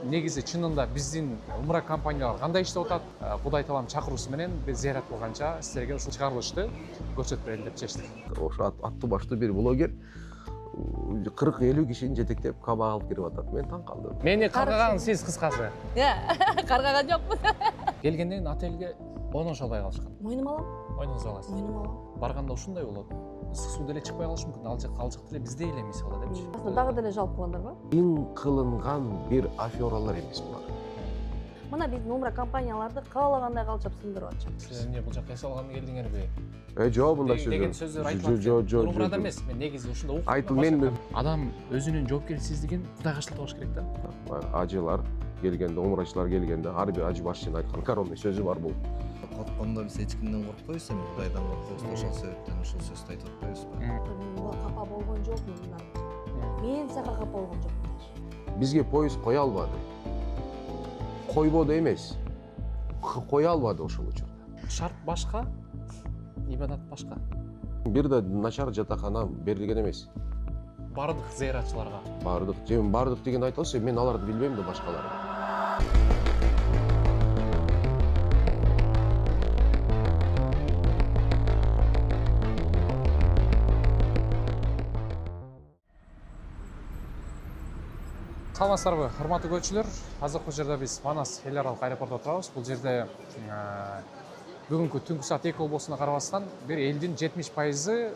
негизи чынында биздин умра компаниялар кандай иштеп атат, Кудай таалам чакыруусу менен биз зыярат кылганча силерге ушул чыгарылышты көрсөтүп берели деп чечтик. Ошо аттуу баштуу бир блогер 40-50 кишини жетектеп Кабага алып кирип атат. Мен таң калдым. Мени каргаган сиз кыскасы. Каргаган жокмун. Келгенден кийин отелге ойношо албай калышкан. Мойнума алам. Ойнуңузду аласыз. Мойнума алам. Барганда ушундай болот. Ысык суу деле чыкпай калышы мүмкүн. Алжык деле бизде эле мисалы депчи. Дагы деле жалп кылгандарбы? Ин кылынган бир афералар эмес булар. Мына биздин умра компанияларды каалагандай калчап сындырып атышат. Сиз эмне бул жакка эс алган келдиңерби? Жок, мындай сөздөр. Деген сөздөр айтылат. Жок. Умрада эмес, мен негизи ушунда окуп. Айтыл мен адам өзүнүн жоопкерчилигин Кудайга шылтабаш керек да. ажылар келгенде, умрачылар келгенде ар бир ажы башчынын айткан коронный сөзү бар бул. Корккондо биз эч кимден коркпойбуз, эми Кудайдан коркобуз. Ошол себептен ушул сөздү айтып атпайбызбы? Буга капа болгон жокмун мындан. Мен сага капа болгон жокмун. Бизге поезд кое албады. Койбоду эмес. Кое албады ошол учурда. Шарт башка, ибадат башка. Бир да начар жатакана берилген эмес. Бардык зыяратчыларга. Бардык деген айтылса, мен аларды билбейм да башкаларды. Саламатсыздарбы, урматтуу көрүүчүлөр. Азыркы жерде биз Манас эл аралык аэропортунда турабыз. Бул жерде бүгүнкү түнкү саат 2 болбосуна карабастан бир элдин 70%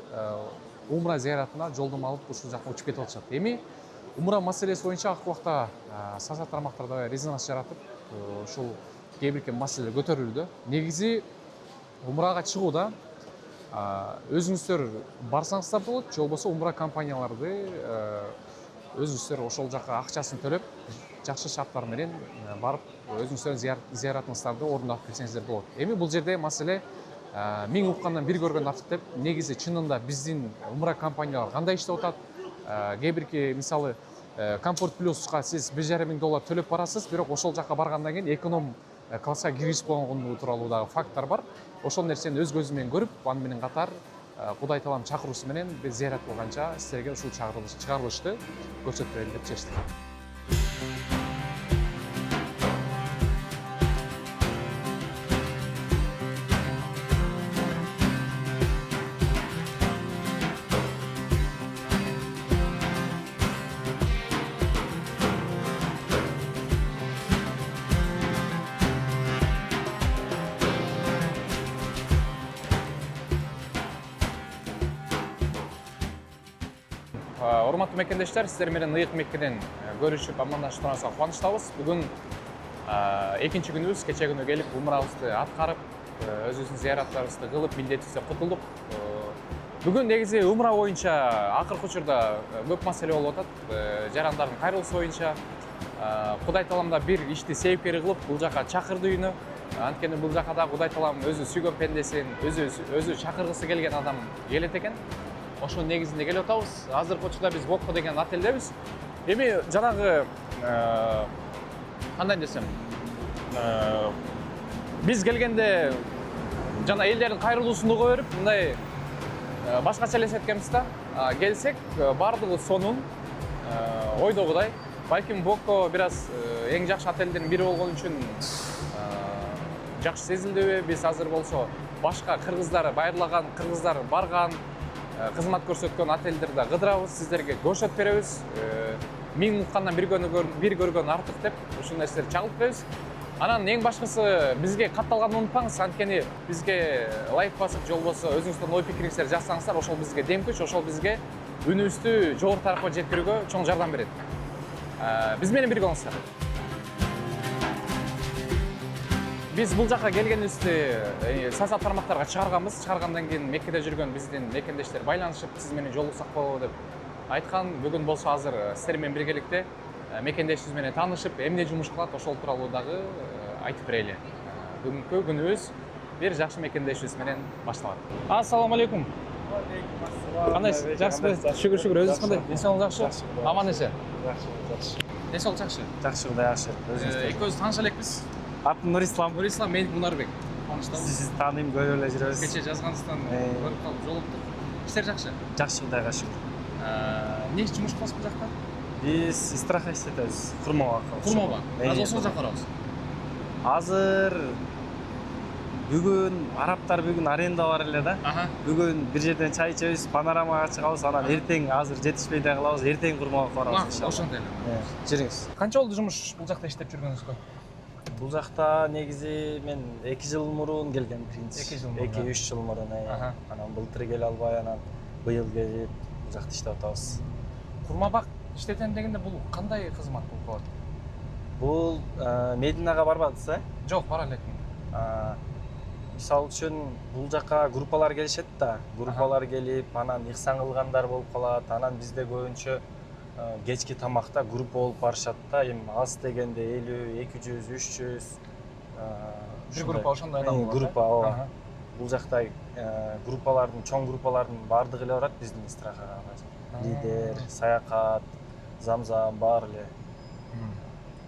умра зыяратына жолдомо алып ушул жака учуп кетип атышат. Эми умра маселеси боюнча акыркы убакта социалдык тармактарда резонанс жаратып, ушул кээ бир маселе көтөрүлдү. Негизи умрага чыгууда өзүңүздөр барсаңыздар болот, же болбосо умра компанияларды өзүңүздөр ошол жака акчасын төлөп, жакшы шарттар менен барып өзүңүздөрдүн зыяратыңыздарды орундап келсеңиздер болот. Эми бул жерде маселе мен уккандан бир көргөн артык деп, негизи чынында биздин умра компаниялар кандай иштеп атат? Кээ бирки мисалы Комфорт Плюска сиз $1,500 төлөп барасыз, бирок ошол жака баргандан кийин эконом класска киргизип койгондугу тууралуу дагы факттар бар. Ошол нерсени өз көзүм менен көрүп, аны менен катар Кудай таалам чакыруусу менен биз зыярат кылганча силерге ушул чыгарылышты көрсөтүп берели деп чечтик. Урматтуу мекендештер, сиздер менен Ыйык Меккеден көрүшүп, амандашканыбызга кубанычтабыз. Бүгүн экинчи күнүбүз, кече күнү келип, умрабызды аткарып, өзүбүздүн зыяраттарыбызды кылып, милдетибизден кутулдук. Бүгүн негизи умра боюнча акыркы учурда көп маселе болуп атат. Жарандардын кайрылуусу боюнча Кудай таалам да бир ишти себепкери кылып, бул жака чакырды үйүнө. Анткени бул жака да Кудай таалам өзү сүйгөн пендесин, өзү чакыргысы келген адам келет экен. Ошо негизинде келип атабыз. Азыркы учурда биз Бокко деген отелдебиз. Эми жанагы кандай десем, биз келгенде жана элдердин кайрылуусун уга берип, мындай башкача элестет экенбиз да. Келсек, бардыгы сонун, ойдогудай. Балким Бокко бир аз эң жакшы отелдердин бири болгон үчүн жакшы сезилдиби? Биз азыр болсо башка кыргыздар, байырлаган кыргыздар барган, кызмат көрсөткөн отелдерде кыдырабыз, сиздерге көрсөтүп беребиз. Мен уккандан бир көргөн артык деп ушул нерселерди чагылып беребиз. Анан эң башкысы бизге катталганды унутпаңыз, анткени бизге лайк басып, же болбосо өзүңүздөрдүн ой пикириңиздерди жазсаңыздар, ошол бизге дем күч, ошол бизге үнүбүздү жогору тарапка жеткирүүгө чоң жардам берет. Биз менен бирге болуңуздар. Биз бул жака келгенибизди социалдык тармактарга чыгарганбыз. Чыгаргандан кийин Меккеде жүргөн биздин мекендештер байланышып, сиз менен жолугсак болобу деп айткан. Бүгүн болсо азыр сиздер менен биргеликте мекендешибиз менен таанышып, эмне жумуш кылат, ошол тууралуу дагы айтып берели. Бүгүнкү күнүбүз бир жакшы мекендешибиз менен башталат. Ассаламу алейкум. Кандайсыз? Жакшысызбы? Шүгүр, өзүңүз кандай? Эсен жакшы? Аман эсен. Жакшы. Эсен жакшы? Жакшы, Кудай жакшы. Экөөбүз тааныша элекпиз. Атым Нурислам. Нурислам, мен Мунарбек. Тааныштабыз. Сизди тааныйм, көрүп эле жүрөбүз. Кече жазганыңыздан көрүп калып жолуктук. Иштер жакшы? Жакшы, Кудайга шүгүр. Не жумуш кыласыз бул жакта? Биз истраха иштетебиз. Курмага. Курмаба. Азыр ошол жака барабыз. Азыр бүгүн арабтар бүгүн аренда бар эле да. Бүгүн бир жерден чай ичебиз, панорамага чыгабыз, анан эртең азыр жетишпей да калабыз, эртең Курмага барабыз иншалла. Ошондой эле. Жүрүңүз. Канча болду жумуш бул жакта иштеп жүргөнүңүзгө? Бул жакта негизи мен 2 жыл мурун келгем биринчи. 2 жыл мурун. 2-3 жыл мурун. Анан былтыр келе албай, анан быйыл келип бул жакта иштеп атабыз. Курмабак иштетем дегенде бул кандай кызмат болуп калат? Бул Мединага барбадыңыз, Жок, бара элекмин. Мисалы үчүн бул жака группалар келишет да. Группалар келип, анан ихсан кылгандар болуп калат. Анан бизде көбүнчө кечки тамакта группа болуп барышат да. Эми аз дегенде 50, 200, 300 Бир группа ошондой адам болот. Группа, ооба. Бул жакта группалардын, чоң группалардын баардыгы эле барат биздин истрахага. Лидер, Саякат, Замзам бар эле.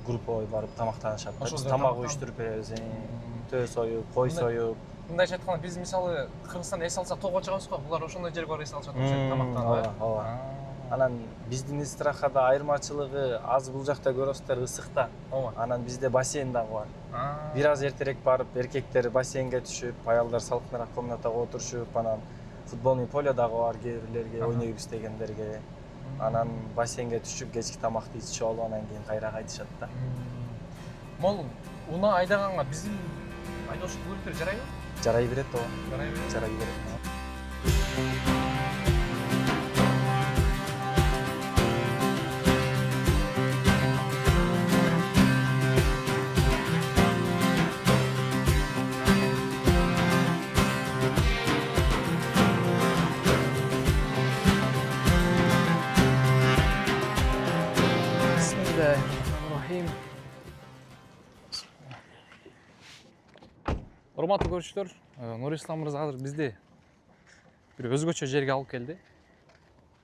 Группа барып тамактанышат. Биз тамак уюштуруп беребиз. Төө союп, кой союп. Мындайча айтканда биз мисалы Кыргызстанда эс алсак тоого чыгабыз го. Булар ошондой жерге барып эс алышат окшойт тамактанып. Ооба. Анан биздин истрахада айырмачылыгы аз бул жакта көрөсүздөр ысыкта. Ооба. Анан бизде бассейн дагы бар. Бир аз эртерээк барып, эркектер бассейнге түшүп, аялдар салкыныраак комнатага отурушуп, анан футбольный поле дагы бар кээ бирлерге, ойнойбуз истегендерге. Анан бассейнге түшүп, кечки тамакты ичип алып, анан кийин кайра кайтышат да. Мол унаа айдаганга биздин айдоочу көлүктөр жарайбы? Жарай берет ооба. Жарай берет. Жарай берет. Bismillahirrahmanirrahim. Урматтуу көрүүчүлөр, Нурислам мырза азыр бизди бир өзгөчө жерге алып келди.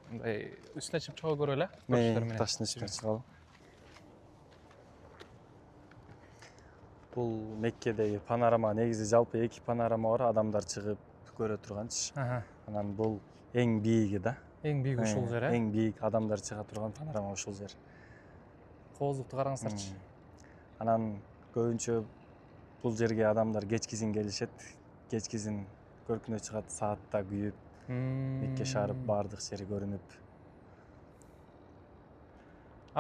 Мындай үстүнө чыгып чыга көрөлү, көрүүчүлөр менен. Таштын үстүнө чыгалы. Бул Меккедеги панорама, негизи жалпы 2 панорама бар, адамдар чыгып көрө турганчы. Анан бул эң бийиги да. Эң бийик ушул жер, Эң бийик адамдар чыга турган панорама ушул жер. Кооздукту караңыздарчы. Анан көбүнчө бул жерге адамдар кечкизин келишет. Кечкизин көркүнө чыгат, саатта күйүп, Мекке шаарып баардык жери көрүнүп.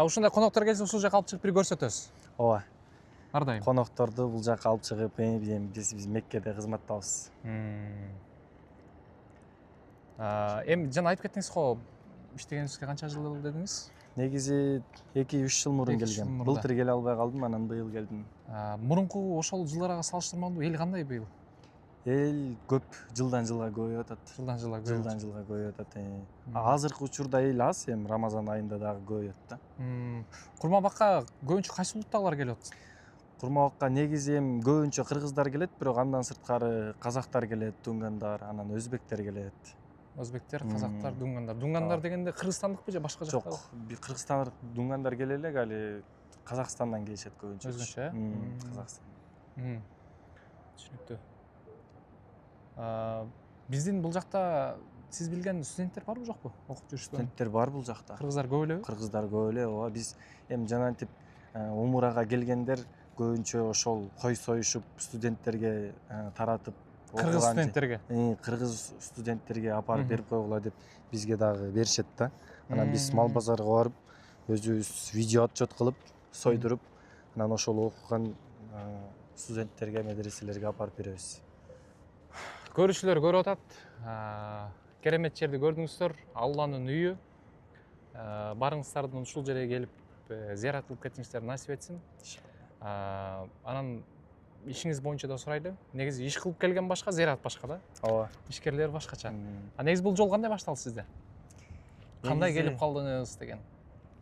Ушундай коноктор келсе ушул жака алып чыгып бир көрсөтөбүз. Ооба. Ар дайым. Конокторду бул жака алып чыгып, биз Меккеде кызматтабыз. Эми жана айтып кеттиңиз го, иштегениңизге канча жыл болду дедиңиз? Негизи 2-3 жыл мурун келгем. Былтыр келе албай калдым, анан быйыл келдим. Мурунку ошол жылдарга салыштырмалуу эл кандай быйыл? Эл көп, жылдан жылга көбөйүп атат. Жылдан жылга көбөйүп атат. Азыркы учурда эл аз, эми Рамазан айында дагы көбөйөт да. Курмабакка көбүнчө кайсы улуттагылар келип атат? Курмабакка негизи эми көбүнчө кыргыздар келет, бирок андан сырткары казактар келет, дунгандар, анан өзбектер келет. Өзбектер, казактар, дунгандар. Дунгандар дегенде кыргызстандыкпы же башка жактабы? Жок, Кыргызстан дунгандар келе элек, али Казакстандан келишет көбүнчө. Өзгөчө, Казакстан. Түшүнүктүү. Биздин бул жакта сиз билген студенттер барбы жокпу? Окуп жүрүшпү? Студенттер бар бул жакта. Кыргыздар көп элеби? Кыргыздар көп эле, ооба. Биз эми жанагынтип умурага келгендер көбүнчө ошол кой союшуп студенттерге таратып, Кыргыз студенттерге. Кыргыз студенттерге апарып берип койгула деп бизге дагы беришет да. Анан биз мал базарга барып, өзүбүз видео отчет кылып, сойдуруп, анан ошол окуган студенттерге, медреселерге апарып беребиз. Көрүүчүлөр көрүп атат. Керемет жерди көрдүңүздөр. Алланын үйү. Барыңыздардын ушул жерге келип зыярат кылып кетиңиздер насип этсин. Анан ишиңиз боюнча да сурайлы. Негизи иш кылып келген башка, зыярат башка да. Ооба. Ишкерлер башкача. Негизи бул жол кандай башталды сизде? Кандай келип калдыңыз деген?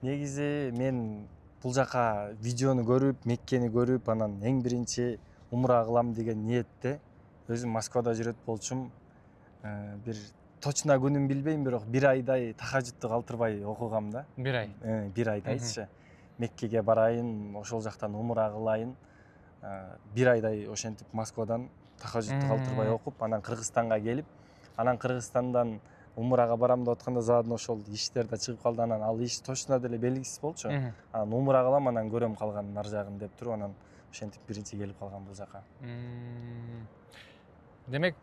Негизи мен бул жака видеону көрүп, Меккени көрүп, анан эң биринчи умра кылам деген ниетте өзүм Москвада жүрөт болчум. Бир точно күнүн билбейм, бирок 1 айдай тахажжудду калтырбай окугам да. 1 ай. 1 айдайчы. Меккеге барайын, ошол жактан умра кылайын. 1 айдай ошентип Москвадан тахажжудду калтырбай окуп, анан Кыргызстанга келип, анан Кыргызстандан умрага барам деп атканда заодно ошол иштер да чыгып калды. Анан ал иш точно деле белгисиз болчу. Анан умра кылам, анан көрөм калганын ар жагын деп туруп, анан ошентип биринчи келип калгам бул жака. Демек,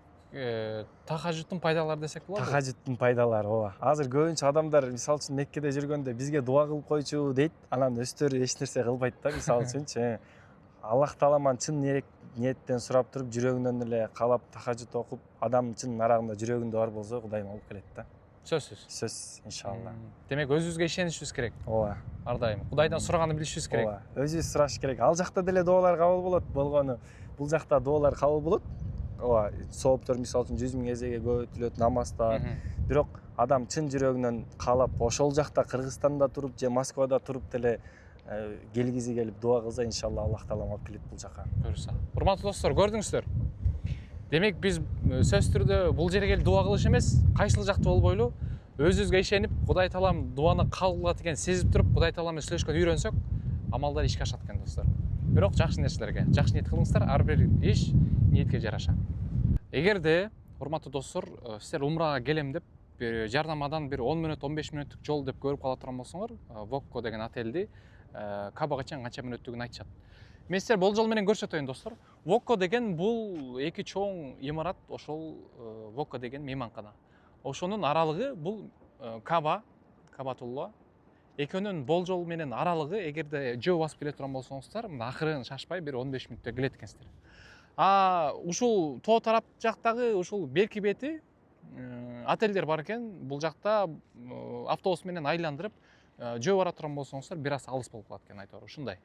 тахажжудтун пайдалары десек болобу? Тахажжудтун пайдалары ооба. Азыр көбүнчө адамдар мисалы үчүн Меккеде жүргөндө бизге дуа кылып койчу дейт, анан өздөрү эч нерсе кылбайт да, мисалы үчүнчү. Аллах Тааламан чын ниеттен сурап туруп, жүрөгүнөн эле каалап тахажжуд окуп, адам чын арагында жүрөгүндө бар болсо, Кудайым алып келет да. Сөзсүз. Сөз, иншалла. Демек, өзүбүзгө ишенишибиз керек. Ооба. Ар дайым Кудайдан сураганы билишибиз керек. Ооба. Өзүбүз сураш керек. Ал жакта деле дуалар кабыл болот болгону. Бул жакта дуалар кабыл болот. Ооба, сооптор мисалы үчүн 100 000 эзеге көбөйтүлөт, намаздар. Бирок адам чын жүрөгүнөн каалап, ошол жакта Кыргызстанда туруп же Москвада туруп деле келгизи келип дуа кылса, иншалла Аллах Таалам алып келет бул жака. Буюрса. Урматтуу достор, көрдүңүздөр. Демек, биз сөз түрдө бул жерге келип дуа кылыш эмес, кайсыл жакта болбойлу, өзүбүзгө ишенип, Кудай Таалам дуаны кабыл кылат экенин сезип туруп, Кудай Таалам менен сүйлөшкөн үйрөнсөк, амалдар ишке ашат экен достор. Бирок жакшы нерселерге, жакшы ниет кылыңыздар, ар бир иш ниетке жараша. Эгерде, урматтуу достор, силер умрага келем деп, жарнамадан бир 10 мүнөт, 15 мүнөттүк жол деп көрүп кала турган болсоңор, Вокко деген отелди Кабага чейин канча мүнөттүгүн айтышат. Мен силер болжол менен көрсөтөйүн достор. Вокко деген бул эки чоң имарат, ошол Вокко деген мейманкана. Ошонун аралыгы бул Кабатулла. Экөөнүн болжол менен аралыгы, эгерде жөө басып келе турган болсоңуздар, мына акырын шашпай бир 15 мүнөттө келет экенсиздер. Ушул тоо тарап жактагы ушул берки бети отелдер бар экен. Бул жакта автобус менен айландырып жөө бара турган болсоңуздар, бир аз алыс болуп калат экен, айтор ушундай.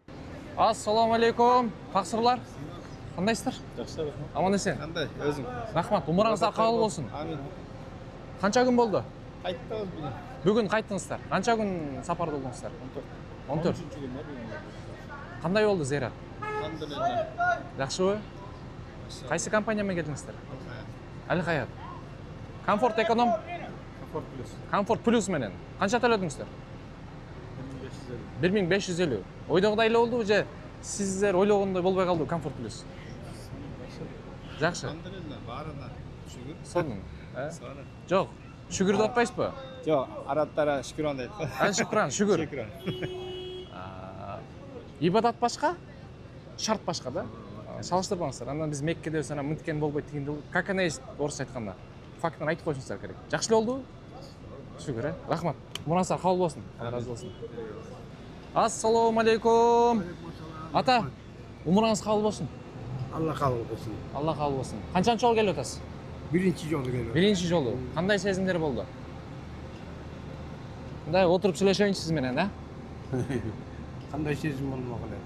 Ассаламу алейкум, таксырлар. Кандайсыздар? Жакшы, рахмат. Аман эсен. Кандай, өзүң? Рахмат, умураңыздар кабыл болсун. Амин. Канча күн болду? Кайттыңыз бүгүн? Бүгүн кайттыңыздар. Канча күн сапарда болдуңуздар? 14. 13 күн бүгүн. Кандай болду зыярат? Алхамдулилlah. Жакшыбы? Кайсы компания менен келдиңиздер? Ал Хаят. Комфорт эконом? Комфорт плюс. Комфорт плюс менен. Канча төлөдүңүздөр? 1550. 1550. Ойдогудай эле болдубу же сиздер ойлогондой болбой калдыбы Комфорт плюс? Жакшы. Алхамдулилlah, баарына шүгүр. Сонун. Саны. Жок. Шүгүр деп атпайсызбы? Жок, арабтара шүкүран дейт. Шүкүран, шүгүр. Шүкүран. Ибадат башка, шарт башка да. Салыштырбаңыздар. Андан биз Меккеде сана мынткен болбойт дегенде, как она есть, орусча айтканда. Фактын айтып койсуңуздар керек. Жакшы эле болдубу? Шүгүр, Рахмат. Мурасыңар кабыл болсун. Алла разы болсун. Ассаламу алейкум. Ата, умураңыз кабыл болсун. Алла кабыл кылсын. Алла кабыл болсун. Канчанчы жол келип атасыз? Биринчи жолу келип. Биринчи жолу. Кандай сезимдер болду? Мындай отуруп сүйлөшөйүнчү сиз менен, Кандай сезим болмок эле.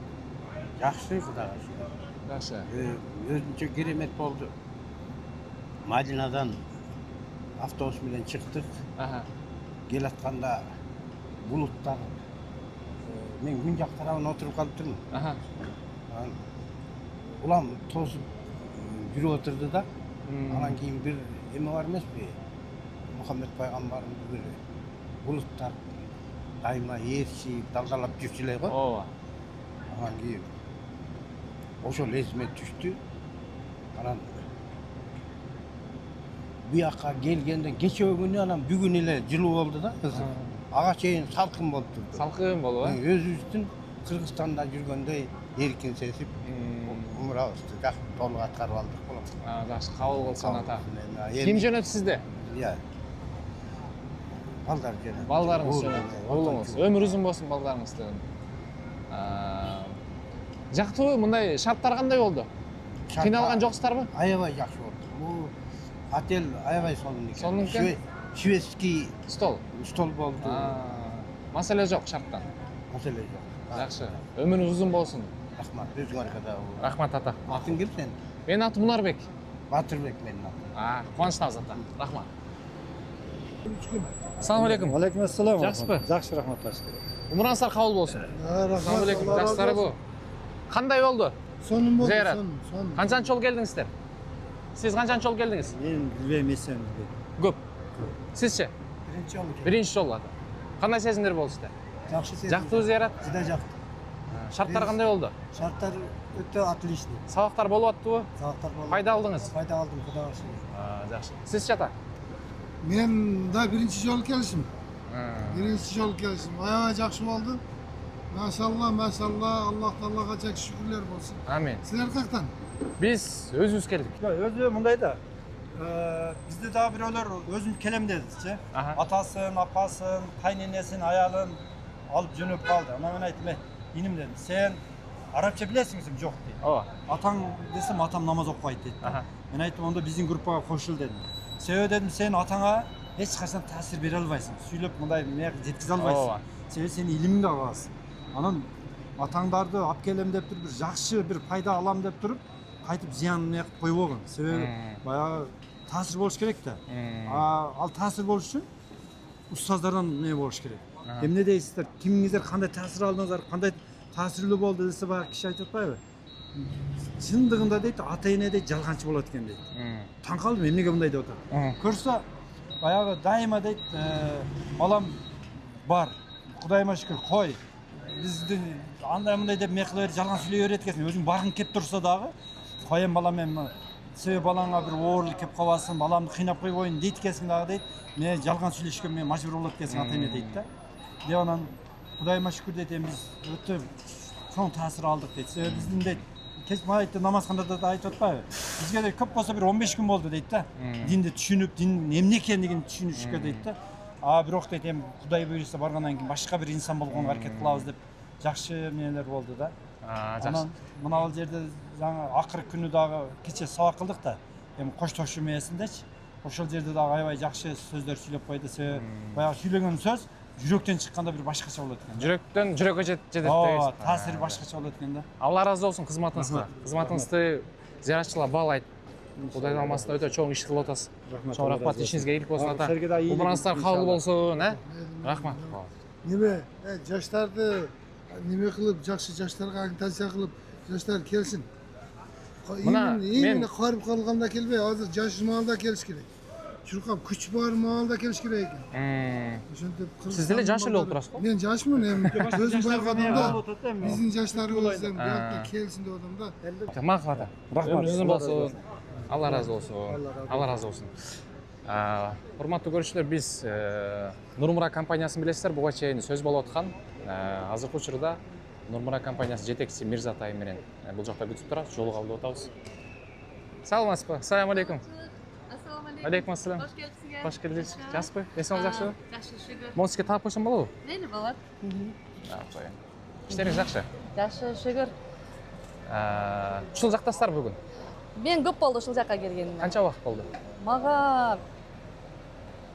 Жакшы, Кудайга шүгүр. Жакшы. Өзүнчө керемет болду. Мадинадан автобус менен чыктык. Келатканда булуттар мен күн жак тарабына отуруп калып турмун. Улам тосуп жүрүп отурду да. Анан кийин бир эме бар эмеспи? Мухаммед пайгамбарымыз бир булуттар дайыма ээрчип далдалап жүрчү эле го. Ооба. Анан кийин ошол эсиме түштү. Анан буяка келгенде кечээ күнү анан бүгүн эле жылуу болду да. Ага чейин салкын болуп турду. Салкын болуп, Өзүбүздүн Кыргызстанда жүргөндөй эркин сезип, умрабызды жакшы толук аткарып алдык болом. Жакшы, кабыл болсун ата. Ким жөнөтү сизди? Иә. Балдар жөнөтү. Балдарыңыз жөнөтү. Уулуңуз. Өмүр үзүн болсун балдарыңыздын. Жактыбы? Мындай шарттар кандай болду? Кыйналган жоксуздарбы? Аябай жакшы болду. Бул отель аябай сонун экен. Сонун экен? Шведский Стол болду. Маселе жок шарттан. Маселе жок. Жакшы. Өмүрүңүз үзүн болсун. Рахмат. Өзүңөргө да. Рахмат ата. Атың ким сен? Менин атым Мунарбек. Батырбек менин атым. Кубанычтабыз ата. Рахмат. Ассаламу алейкум. Алейкум ассалам. Жакшысызбы? Жакшы, рахмат. Умураңыздар кабыл болсун. Ассаламу алейкум. Жакшысыздарбы? Кандай болду? Сонун болду. Зыярат. Сонун. Канчанчы жол келдиңиздер? Сиз канчанчы жол келдиңиз? Мен билбейм эсен. Көп. Сизчи? Биринчи жолу. Биринчи жол ата. Кандай сезимдер болду сизде? Жакшы сезим. Жактыбы зыярат? Жыда жакты. Шарттар кандай болду? Шарттар өтө отличный. Сабактар болуп аттыбы? Сабактар болду. Пайда алдыңыз? Пайда алдым, Кудайга шүгүр. Жакшы. Сизчи ата? Men da birinchi жолу келишим. Birinchi жолу келишим. Аябай жакшы болду. Maşallah, maşallah. Allah Taalaga çok şükürler olsun. Amin. Sizler kaydan? Биз өзүбүз келдик. Өзі мындай да. Bizde daha birolar özüm kelem dedikçe. Aha. Atasın, apasın, kaynenесин, ayalın alıp jönөp kaldı. Ama ben aytım, inim dedim. Sen Arapça bilesin misin? Yok dedi. Ооба. Atan desem atam namaz okuyaydı dedi. Aha. Ben aytım onda bizim gruppa koşul dedim. Себеби dedim sen atana hiç kaçtan tasir bere albaysın. Süylep mınдай мына жеткизе албайсың. Ооба. Себеби сен илимди аласың. Анан атаңдарды алып келем деп туруп бир жакшы бир пайда алам деп туруп кайтып зыян эмне кылып койбой койгон. Себеби баягы таасир болуш керек да. Ал таасир болуш үчүн устаздардан эмне болуш керек. Эмне дейсиздер? Кимиңиздер кандай таасир алдыңыздар, кандай таасирлүү болду десе баягы киши айтып атпайбы? Чындыгында дейт, ата эне дейт жалганчы болот экен дейт. Таң калдым, эмнеге мындай деп атат. Көрсө баягы дайыма дейт, балам бар. Кудайыма шүкүр, кой. Бизди андай мындай деп эмне кыла бер, жалган сүйлөй берет экенсиң. Өзүң баргың кеп турса дагы, коем балам эми себеби балаңа бир оорулук кеп калбасын, баламды кыйнап койбойн дейт экенсиң дагы дейт. Мен жалган сүйлөшкө мен мажбур болот экенсиң ата эне дейт да. Деп анан Кудайыма шүкүр дейт, эми биз өтө чоң таасир алдык дейт. Себеби биздин дейт кеч маайтты намазханада да айтып атпайбы? Бизге дейт көп болсо бир 15 күн болду дейт да. Динди түшүнүп, дин эмне экендигин түшүнүшкө дейт да. Бирок дейт эми Кудай буйруса баргандан кийин башка бир инсан болгонго аракет кылабыз деп жакшы эмнелер болду да. Анан мына бул жерде жаңы акыркы күнү дагы кече сабак кылдык да. Эми коштошуу мээсиндечи. Ошол жерде дагы аябай жакшы сөздөр сүйлөп койду. Себеби баягы сүйлөгөн сөз жүрөктөн чыкканда бир башкача болот экен. Жүрөктөн жүрөккө жетет дейсиз. Ооба, таасири башкача болот экен да. Алла ыраазы болсун кызматыңызга. Кызматыңызды зыяратчылар баалайт. Кудайдын амасында өтө чоң иш кылып атасыз. Чоң рахмат, ишиңизге ийгилик болсун ата. Умураңыздар кабыл болсун, Рахмат. Неме, жаштарды неме кылып, жакшы жаштарга агитация кылып, жаштар келсин. Эмне карып калганда келбей, азыр жаш маалда келиш керек. Чуркап күч бар маалда келиш керек экен. Ошентип Сиз деле жаш эле болуп турасызбы? Мен жашмын эми. Өзүм байкадымда. Биздин жаштарыбыз эми буякта келсин деп атам да. Макул ата. Рахмат. Өзүңүз болсун. Алла ыраазы болсун. Алла ыраазы болсун. Урматтуу көрүүчүлөр, биз Нурмура компаниясын билесиздер, буга чейин сөз болуп аткан. Азыркы учурда Нурмура компаниясы жетекчиси Мирза Атай менен бул жакта күтүп турат, жолугуп атабыз. Саламатсызбы? Ассаламу алейкум. Ассаламу алейкум. Алейкум ассалам. Хош келипсизер. Хош келдиңиз. Жакшысызбы? Эсиңиз жакшыбы? Жакшы, шүгүр. Могу сизге таап койсом болобу? Мейли болот. Иштериңиз жакшы? Жакшы, шүгүр. Ушул жактасыздар бүгүн? Мен көп болду ушул жакка келгениме. Канча убакыт болду? Мага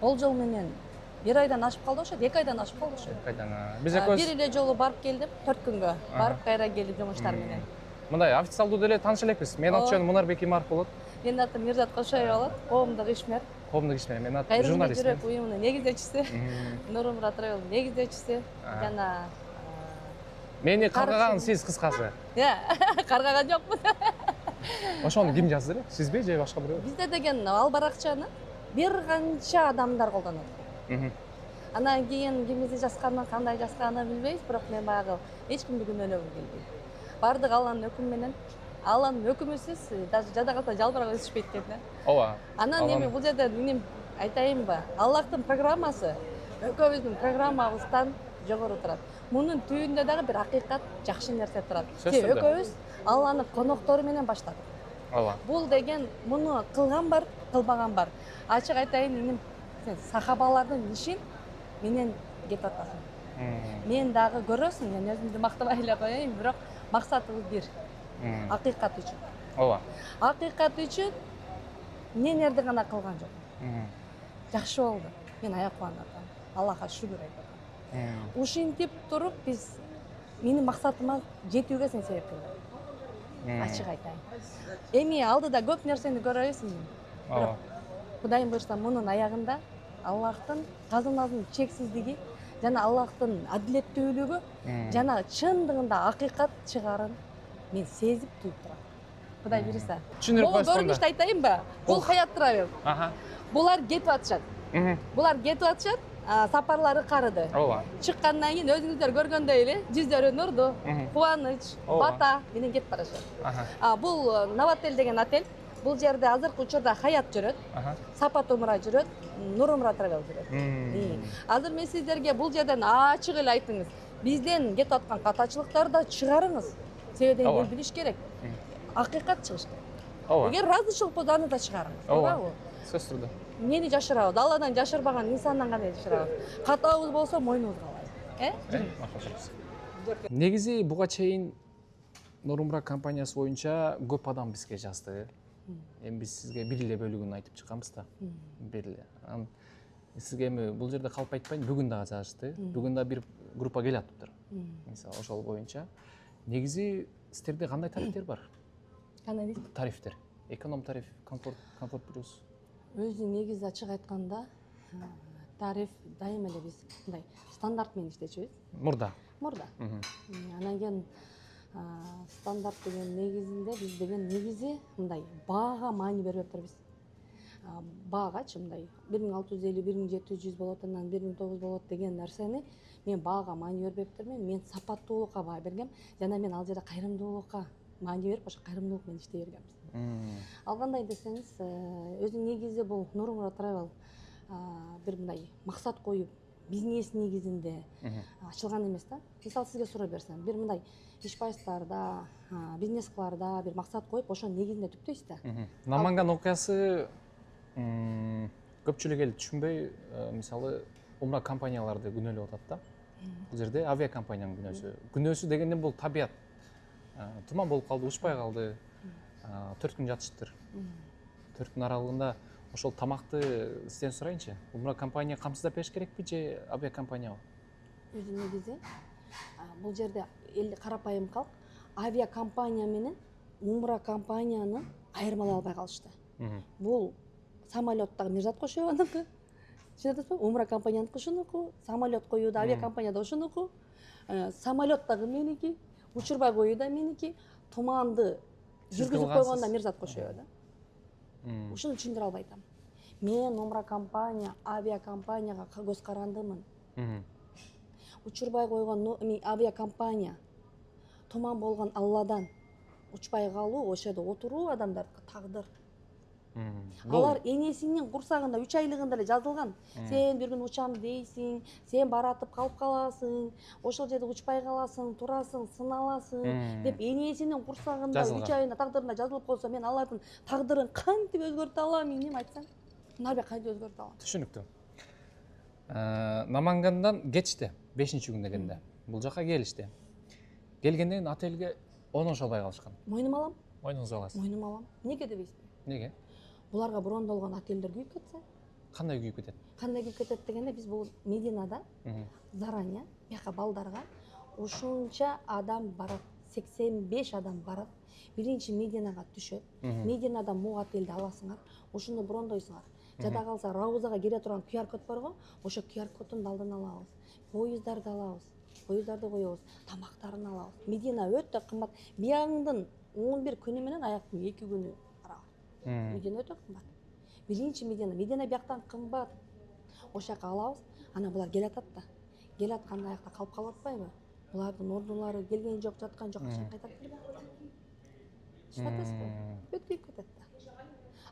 болжол менен 1 айдан ашып калды ошо, 2 айдан ашып калды ошо. Биз экөөбүз Бир эле жолу барып келдим, 4 күнгө. Барып кайра келип жумуштар менен. мындай официалдуу деле тааныш элекпиз. Менин аты жөнүм Мунарбек Имаров болот. Менин атым Мирзат Кошоева болот. Коомдук ишмер. Коомдук ишмер. Менин атым Кайрымдуу журналист. жүрөк уюмунун негиздечиси. Нурмура Travel негиздечиси. Жана Мени каргаган сиз кыскасы. Каргаган жокмун. Ошону ким жазды эле? Сизби же башка бирөө? Бизде деген ал баракчаны бир канча адамдар колдонот. Анан кийин кимизи жазганын, кандай жазганын билбейбиз, бирок мен баягы эч кимди күнөөлөгүм келбейт. Бардык Алланын өкүмү менен, Алланын өкүмүсүз даже жада калса жалбырак өсүшпөйт экен да. Ооба. Анан эми бул жерде эмне айтайынбы? Аллахтын программасы экөөбүздүн программабыздан жогору турат. Мунун түбүндө дагы бир акыйкат, жакшы нерсе турат. Экөөбүз Алланын коноктору менен баштадык. Ооба. Бул деген муну кылган бар, кылбаган бар. Ачык айтайын, менин сахабалардын ишин менен кетип атасың. Мен дагы көрөсүң, мен өзүмдү мактабай эле коеюн, бирок максатыбыз бир. Акыйкат үчүн. Ооба. Акыйкат үчүн нелерди гана кылган жок. Жакшы болду. Мен аяк кубанып атам. Аллахка шүгүр айтып атам. Ушинтип туруп биз менин максатыма жетүүгө сен себеп кылдың. Ачык айтайын. Эми алдыда көп нерсени көрөбүз. Бирок Кудайым буйрса мунун аягында Аллахтын казынасынын чексиздиги жана Аллахтын адилеттүүлүгү жана чындыгында акыйкат чыгарын мен сезип туюп турам. Кудай буйрса. Түшүндүрүп Бул көрүнүштү айтайынбы? Бул Хаят Travel. Булар кетип атышат. Булар кетип атышат. Сапарлары карыды. Ооба. Чыккандан кийин өзүңүздөр көргөндөй эле жүздөрү нурду, кубаныч, бата менен кетип барышат. Бул Новотель деген отель. бул жерде азыркы учурда Хаят жүрөт, Сапат Умра жүрөт, Нур Умра Travel жүрөт. Азыр мен сиздерге бул жерден ачык эле айтыңыз. Бизден кетип аткан катачылыктарды чыгарыңыз. Себебин эл билиш керек. Акыйкат чыгыш керек. Эгер ыраазычылык болсо аны да чыгарыңыз. Тоогабы? Сөз түрдө. Эмнени жашырабыз? Алладан жашырбаган инсандан кандай жашырабыз? Катабыз болсо мойнубузга алайбыз. Негизи буга чейин Нур Умра компаниясы боюнча көп адам бизге жазды. Эми биз сизге бир эле бөлүгүн айтып чыкканбыз да. Бир эле. Сизге эми бул жерде калп айтпайын, бүгүн дагы жазышты. Бүгүн да бир группа келатыптыр. Мисалы ошол боюнча негизи сиздерде кандай тарифтер бар? Кандай дейсиз? Тарифтер. Эконом тариф, комфорт плюс. Өзү негизи ачык айтканда тариф дайыма эле биз мындай стандарт менен иштечүбүз. Мурда. Анан кийин стандарт деген негизинде биз деген негизи мындай баага маани берип атабыз. Баагачы мындай 1650, 1700 болот, анан 1900 болот деген нерсени мен баага маани бербептермин. Мен сапаттуулукка баа бергем жана мен ал жерде кайрымдуулукка маани берип, ошо кайрымдуулук менен иштей бергенбиз. Ал кандай десеңиз, өзү негизи бул Нур Умра Travel бир мындай максат коюп, бизнес негизинде ачылган эмес да. Мисалы сизге суроо берсем, бир мындай ишбайсыздарда, бизнес кыларда бир максат коюп, ошонун негизинде түптөйсүз да. Наманган окуясы көпчүлүк эл түшүнбөй, мисалы умра компанияларды күнөөлөп атат да. Бул жерде авиакомпаниянын күнөөсү. Күнөөсү дегенде бул табият. Туман болуп калды, учпай калды. 4 күн жатыштыр. 4 күн аралыгында ошол тамакты сизден сурайынчы. Умра компания камсыздап бериш керекпи же авиакомпаниябы? Өзү негизи бул жерде эл карапайым калк авиакомпания менен умра компанияны айырмалай албай калышты. Бул самолеттагы Мирзат Кошоеваныкы, түшүнүп атасызбы? Умра компанияныкы ушунуку, самолет коюуда авиакомпания да ушунуку, самолет дагы меники, учурбай коюу да меники, туманды жүргүзүп койгон да Мирзат Кошоева да. Ушуну түшүндүрө албай атам. Мен умра компания, авиакомпанияга көз карандымын. Учурбай койгон авиакомпания, туман болгон Алладан учпай калуу, ошол жерде отуруу адамдардыкы тагдыр. Алар энесинин курсагында 3 айлыгында эле жазылган. Сен бир күн учам дейсиң, сен баратып калып каласың, ошол жерде учпай каласың, турасың, сыналасың деп энесинин курсагында 3 айында тагдырында жазылып койсо, мен алардын тагдырын кантип өзгөртө алам, эмне айтсаң? Нарбек кантип өзгөртө алам? Түшүнүктүү. Намангандан кетишти 5-күндө келди. Бул жака келишти. Келгенден кийин отелге оңош албай калышкан. Мойнум алам. Мойнуңузга аласыз. Мойнум алам. Неге дебейсизби? Неге? Буларга брондолгон отелдер күйүп кетсе? Кандай күйүп кетет? Кандай күйүп кетет дегенде биз бул Мединада заранее бияка балдарга ушунча адам барат, 85 адам барат. Биринчи Мединага түшөт. Мединадан му отелди аласыңар, ушуну брондойсуңар. Жада калса Раузага келе турган QR код барго, ошо QR коддун алдын алабыз. Поездарды алабыз. Поездарды коебуз, тамактарын алабыз. Медина өтө кымбат. Биягыңдын 11 күнү менен аяктын 2 күнү аралык. Медина өтө кымбат. Биринчи Медина бияктан кымбат. Ошол жака алабыз. Анан булар келатат да. Келатканда аякта калып калып атпайбы? Булардын ордулары келген жок, жаткан жок, акчаны кайтарып бербей атат. Түшүнүп атасызбы? Өтүп кетет да.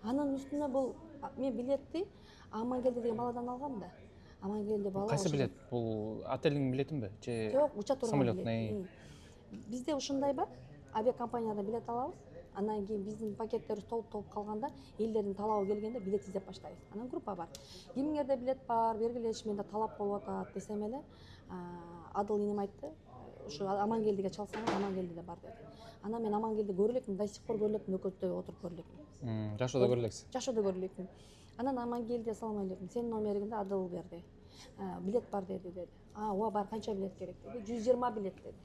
Анын үстүнө бул мен билетти Амангелди деген баладан алгам да. Амангелди бала. Кайсы билет? Бул отелдин билетинби? Же жок, уча турган билет? Бизде ушундай бар. Авиакомпаниядан билет алабыз. Анан кийин биздин пакеттерибиз толуп калганда, элдердин талабы келгенде билет издеп баштайбыз. Анан группа бар. Кимиңерде билет бар, бергилеши, менде талап болуп атат десем эле, Адыл энем айтты. Ушу Амангелдиге чалсаңыз, Амангелдиде бар деди. Анан мен Амангелди көрө элекмин, до сих пор көрө элекмин, экөөбүз отуруп көрө элекмин. Жашоодо көрө элексиз. Жашоодо көрө элекмин. Анан Амангелди, ассаламу алейкум, сенин номериңди Адыл берди. Билет бар деди. Ооба бар, канча билет керек деди? 120 билет деди.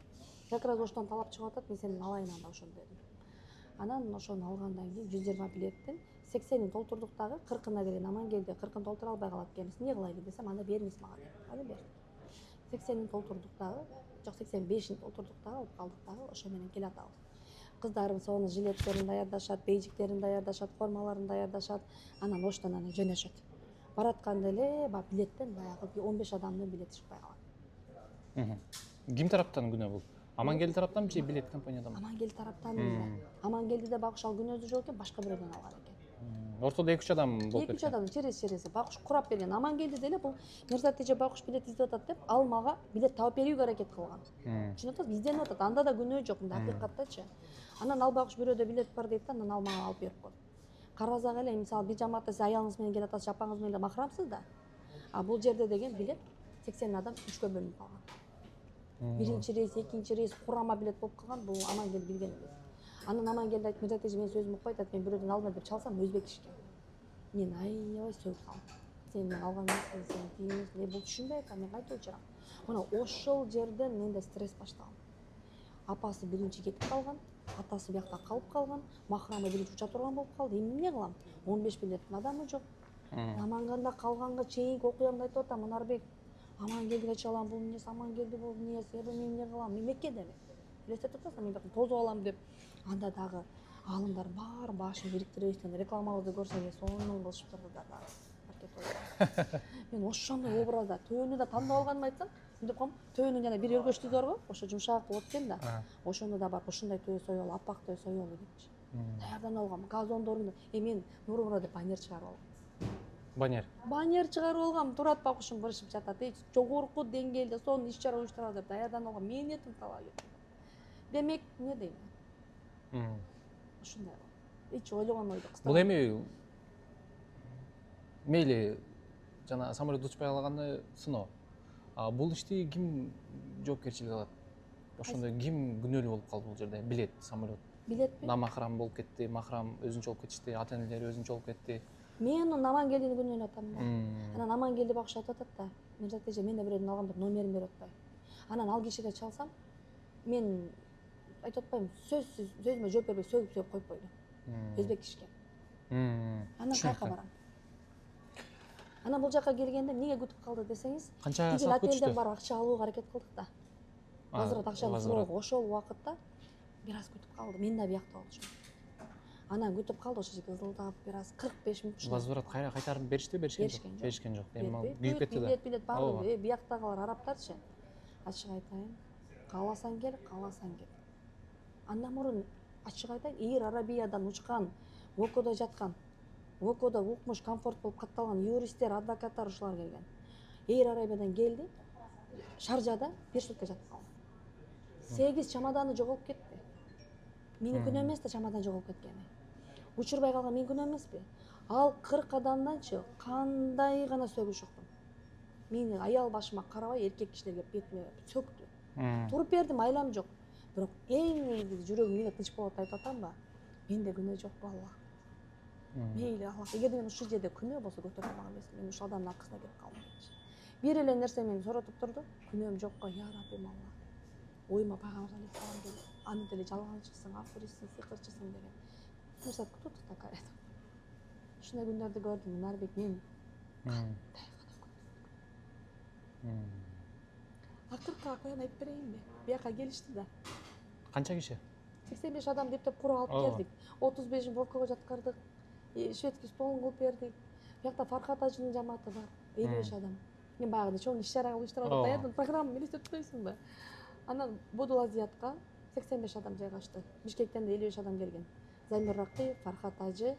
Как раз оштон талап чыгып атат, мен сени алайын анда ошону дедим. Анан ошону алгандан кийин 120 билеттин 80-ин толтурдук дагы, 40-ына келген Амангелди 40-ын толтура албай калат экенбиз. Эмне кылайлы десем, анда бериңиз мага деди. Аны берди. 80-ин толтурдук дагы, жок 85-ин толтурдук дагы, алып калдык дагы, ошо менен келе атабыз. Кыздарым сону жилеттерин даярдашат, бейжиктерин даярдашат, формаларын даярдашат, анан оштон анан жөнөшөт. Баратканда эле билеттен баягы 15 адамдын билети чыкпай калат. Ким тараптан күнөө бул? Амангелди тараптанбы же билет компаниядан? Амангелди тараптан эле. Амангелдиде багыш ал күнөөзү жок экен, башка бирөөдөн алган экен. Ортодо 2-3 адам болуп 2-3 кеткен. адам черес багыш курап берген. Амангелди деле бул Мирзат эже багыш билет издеп атат деп, ал мага билет таап берүүгө аракет кылган. Түшүнүп атасыз, изденип атат. Анда да күнөө жок, мында акыйкаттачы. Анан ал багыш бирөөдө билет бар дейт да, анан ал мага алып берип койду. Карасак эле, мисалы бир жамаатта сиз аялыңыз менен келип атасыз, жапаңыз менен махрамсыз да. А бул жерде деген билет 80 адам 3кө бөлүнүп калган. Биринчи рейс, экинчи рейс курама билет болуп калган, бул Амангелди билген эмес. Анан Амангелди айтып, Мирзат эже менин сөзүмдү укпай атат, мен бирөөдөн алма деп чалсам өзбек ишкен. Мен аябай сөгүп калдым. Сен мен алган эмеспин, сен тиймесиң, мен бул түшүнбөй атам, мен кайтып учурам. Мына ошол жерден менде стресс башталды. Апасы биринчи кетип калган, атасы биякта калып калган, махрамы биринчи уча турган болуп калды. Эмне кылам? 15 билеттин адамы жок. Аманганда калганга чейинки окуямды айтып атам, Мунарбек. Амангелдиге чалам, бул эмнеси, Амангелди бул эмнеси, мен эмне кылам? Мен Меккедеме. Элестетип атасың, мен бакын тозуп алам деп. Анда дагы алымдар баары башын бириктирип эстен рекламабызды көрсөң, сонун кылышып турду да. Мен ошондой образда төөнү да тандап алганымды айтсам, деп коем, төөнүн жана бир өргөчтү бар го, ошо жумшак болот экен да. Ошону да барып ушундай төө соёлу, аппак төө соёлу депчи. Даярданып алгам, газондорун, мен Нурумурод деп баннер чыгарып алгам. Баннер чыгарып алгам, турат багышым кырышып жатат. Жогорку деңгээлде сонун иш чара уюштуралы деп даярданып алгам. Менин этим талап кетти. Демек, эмне дейм? Ушундай болду. Эч ойлогон ойду кыстап. Бул эми мейли жана самолет учпай калганы сыноо. А бул ишти ким жоопкерчилик алат? Ошондой ким күнөөлүү болуп калды бул жерде? Билет, самолет. Билетпи? Намахрам болуп кетти, махрам өзүнчө болуп кетишти, ата-энелери өзүнчө болуп кетти. Мен Амангелдини күнөөнү атам да. Анан Амангелди багыш айтып атат да, Мирзат эже мен да бирөөдөн алгам деп номерин берип атпайбы. Анан ал кишиге чалсам, мен айтып атпайбы, сөзүмө жооп бербей сөгүп коюп койду. Өзбек ишкен. Анан каяка барам? Анан бул жака келгенде эмнеге күтүп калды десеңиз, Канча тигил саат отелден күтүштү? барып акча алууга аракет кылдык да. Возврат акчаны суроо, ошол убакытта бир аз күтүп калды. Мен да биякта болчумун. Анан күтүп калды, ошо жерге ызылдап бир аз 45 мүнөт. Возврат кайтарып беришти, беришкен жок. Эми күйүп кетти да. Билет баары бияктагылар араптарчы. Ачык айтайын, кааласаң кел. Андан мурун ачык айтайын, Эйр Арабиядан учкан, ОКодо жаткан, ОКодо укмуш, комфорт болуп катталган юристтер, адвокаттар ушулар келген. Эйр Арабиядан келди, Шаржада бир сутка жатып калды. 8 чамаданы жоголуп кетти. Менин күнөөм эмес да чамадан жоголуп кеткени. Учурбай калган менин күнөөм эмеспи? Ал 40 адамданчы кандай гана сөгүш уктум. Мени аял башыма карабай эркек кишилер келип бетиме сөктү. Туруп бердим, айлам жок. Бирок эң негизи жүрөгүм эмне тынч болот айтып атамбы? Менде күнөө жокпу Аллах? Мейли Аллах. Эгерде мен ушул жерде күнөө болсо көтөрө алмак эмесмин. Мен ушул адамдын аркасына келип калдым. Бир эле нерсе мени соротуп турду. Күнөөм жокко, я Раббим Аллах. Ойыма пайгамбар алейхиссалам келди. Аны деле жалганчысың, афуристсиң, сыйкырчысың деген. Мурсат кто тут такая? Ушундай күндөрдү көрдүм, Мунарбек, мен акыркы акыяны айтып берейинби? Бияка келишти да. Канча киши? 85 адам деп куруп алып келдик. 35-ин Вовкага жаткырдык. Шведский стол кылып бердик. Биякта Фархат ажынын жамааты бар. 55 адам. Мен баягы чоң иш чара уюштурып даярдым, программа элестетип коесуңбу? Анан Бодулазиятка 85 адам жайгашты. Бишкектен да 55 адам келген. Замир Ракиев, Фархат ажы,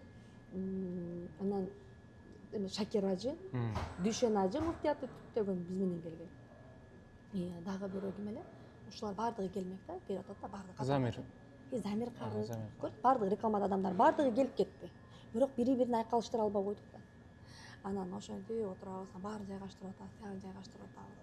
анан Шакир ажы, Дүйшен ажы муфтияты түптөгөн биз менен келген. Дагы бирөө ким эле? Ушулар баардыгы келмек да, келип атат да баардыгы. Замир кары. Көрүп, баардыгы рекламада адамдар баардыгы келип кетти. Бирок бири-бирин айкалыштыра албай койдук да. Анан ошентип отурабыз, баарын жайгаштырып атабыз, тиягын жайгаштырып атабыз.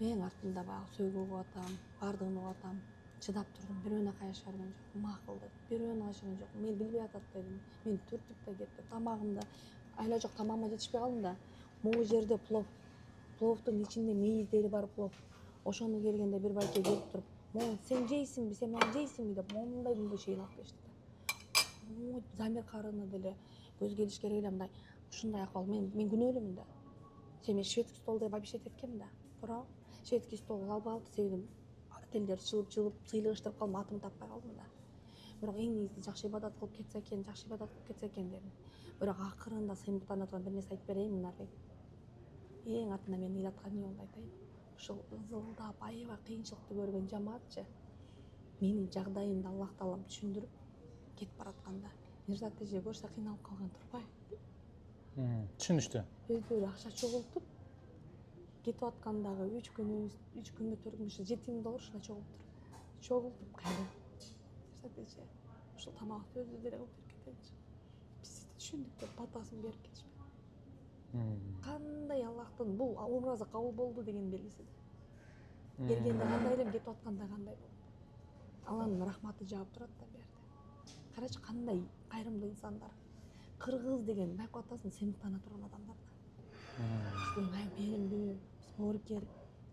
Эң артында баягы сөгүп атам, баардыгын угуп атам. Чыдап турдум, бирөөнө кайышкарган жок, макул деп. Бирөөнө кайышкарган жок. Мен билбей атат дедим. Мен түртүп да кетти. Тамагымда айла жок, тамагыма жетишпей калдым да. Могу жерде плов. Пловдун ичинде мейиздери бар плов. Ошону келгенде бир байке келип туруп, "Мон сен жейсиңби, сен мени жейсиңби?" деп момундай күнгө чейин алып келишти да. Замир карыны деле көзгө илишкер эле мындай ушундай акыбал. Мен күнөөлүмүн да. Мен шведский столдо обещать эткем да. Туурабы? Шведский стол алып алып себебим отелдер чылып сыйлык иштирип калдым, атымды таппай калдым да. Бирок эң негизи жакшы ибадат кылып кетсе экен, дедим. Бирок акырында сыймыктанып турган бир нерсе айтып берейин, Мунарбек. Эң артында мени ыйлаткан эмне болду айтайын? ушул ызылдап аябай кыйынчылыкты көргөн жамаатчы менин жагдайымды Аллах таалам түшүндүрүп кетип баратканда Мирзат эже көрсө кыйналып калган турбайбы түшүнүштү. өздөрү акча чогултуп кетип аткандагы 3 күнгө 4 күн $7,000 ушундай чогултуп кайра Мирзат эже ушул тамакты өзү деле кылып берип кетеличи биз сизди түшүндүк деп батасын берип кетишпи. Кандай Аллахтын бул умразы кабыл болду деген белгиси да. Келгенде кандай элем, кетип атканда кандай болду. Алланын рахматы жаап турат да берди. Карачы кандай кайрымдуу инсандар. Кыргыз деген байкап атасың сыймыктана турган адамдар да. Мээримдүү, соорукер.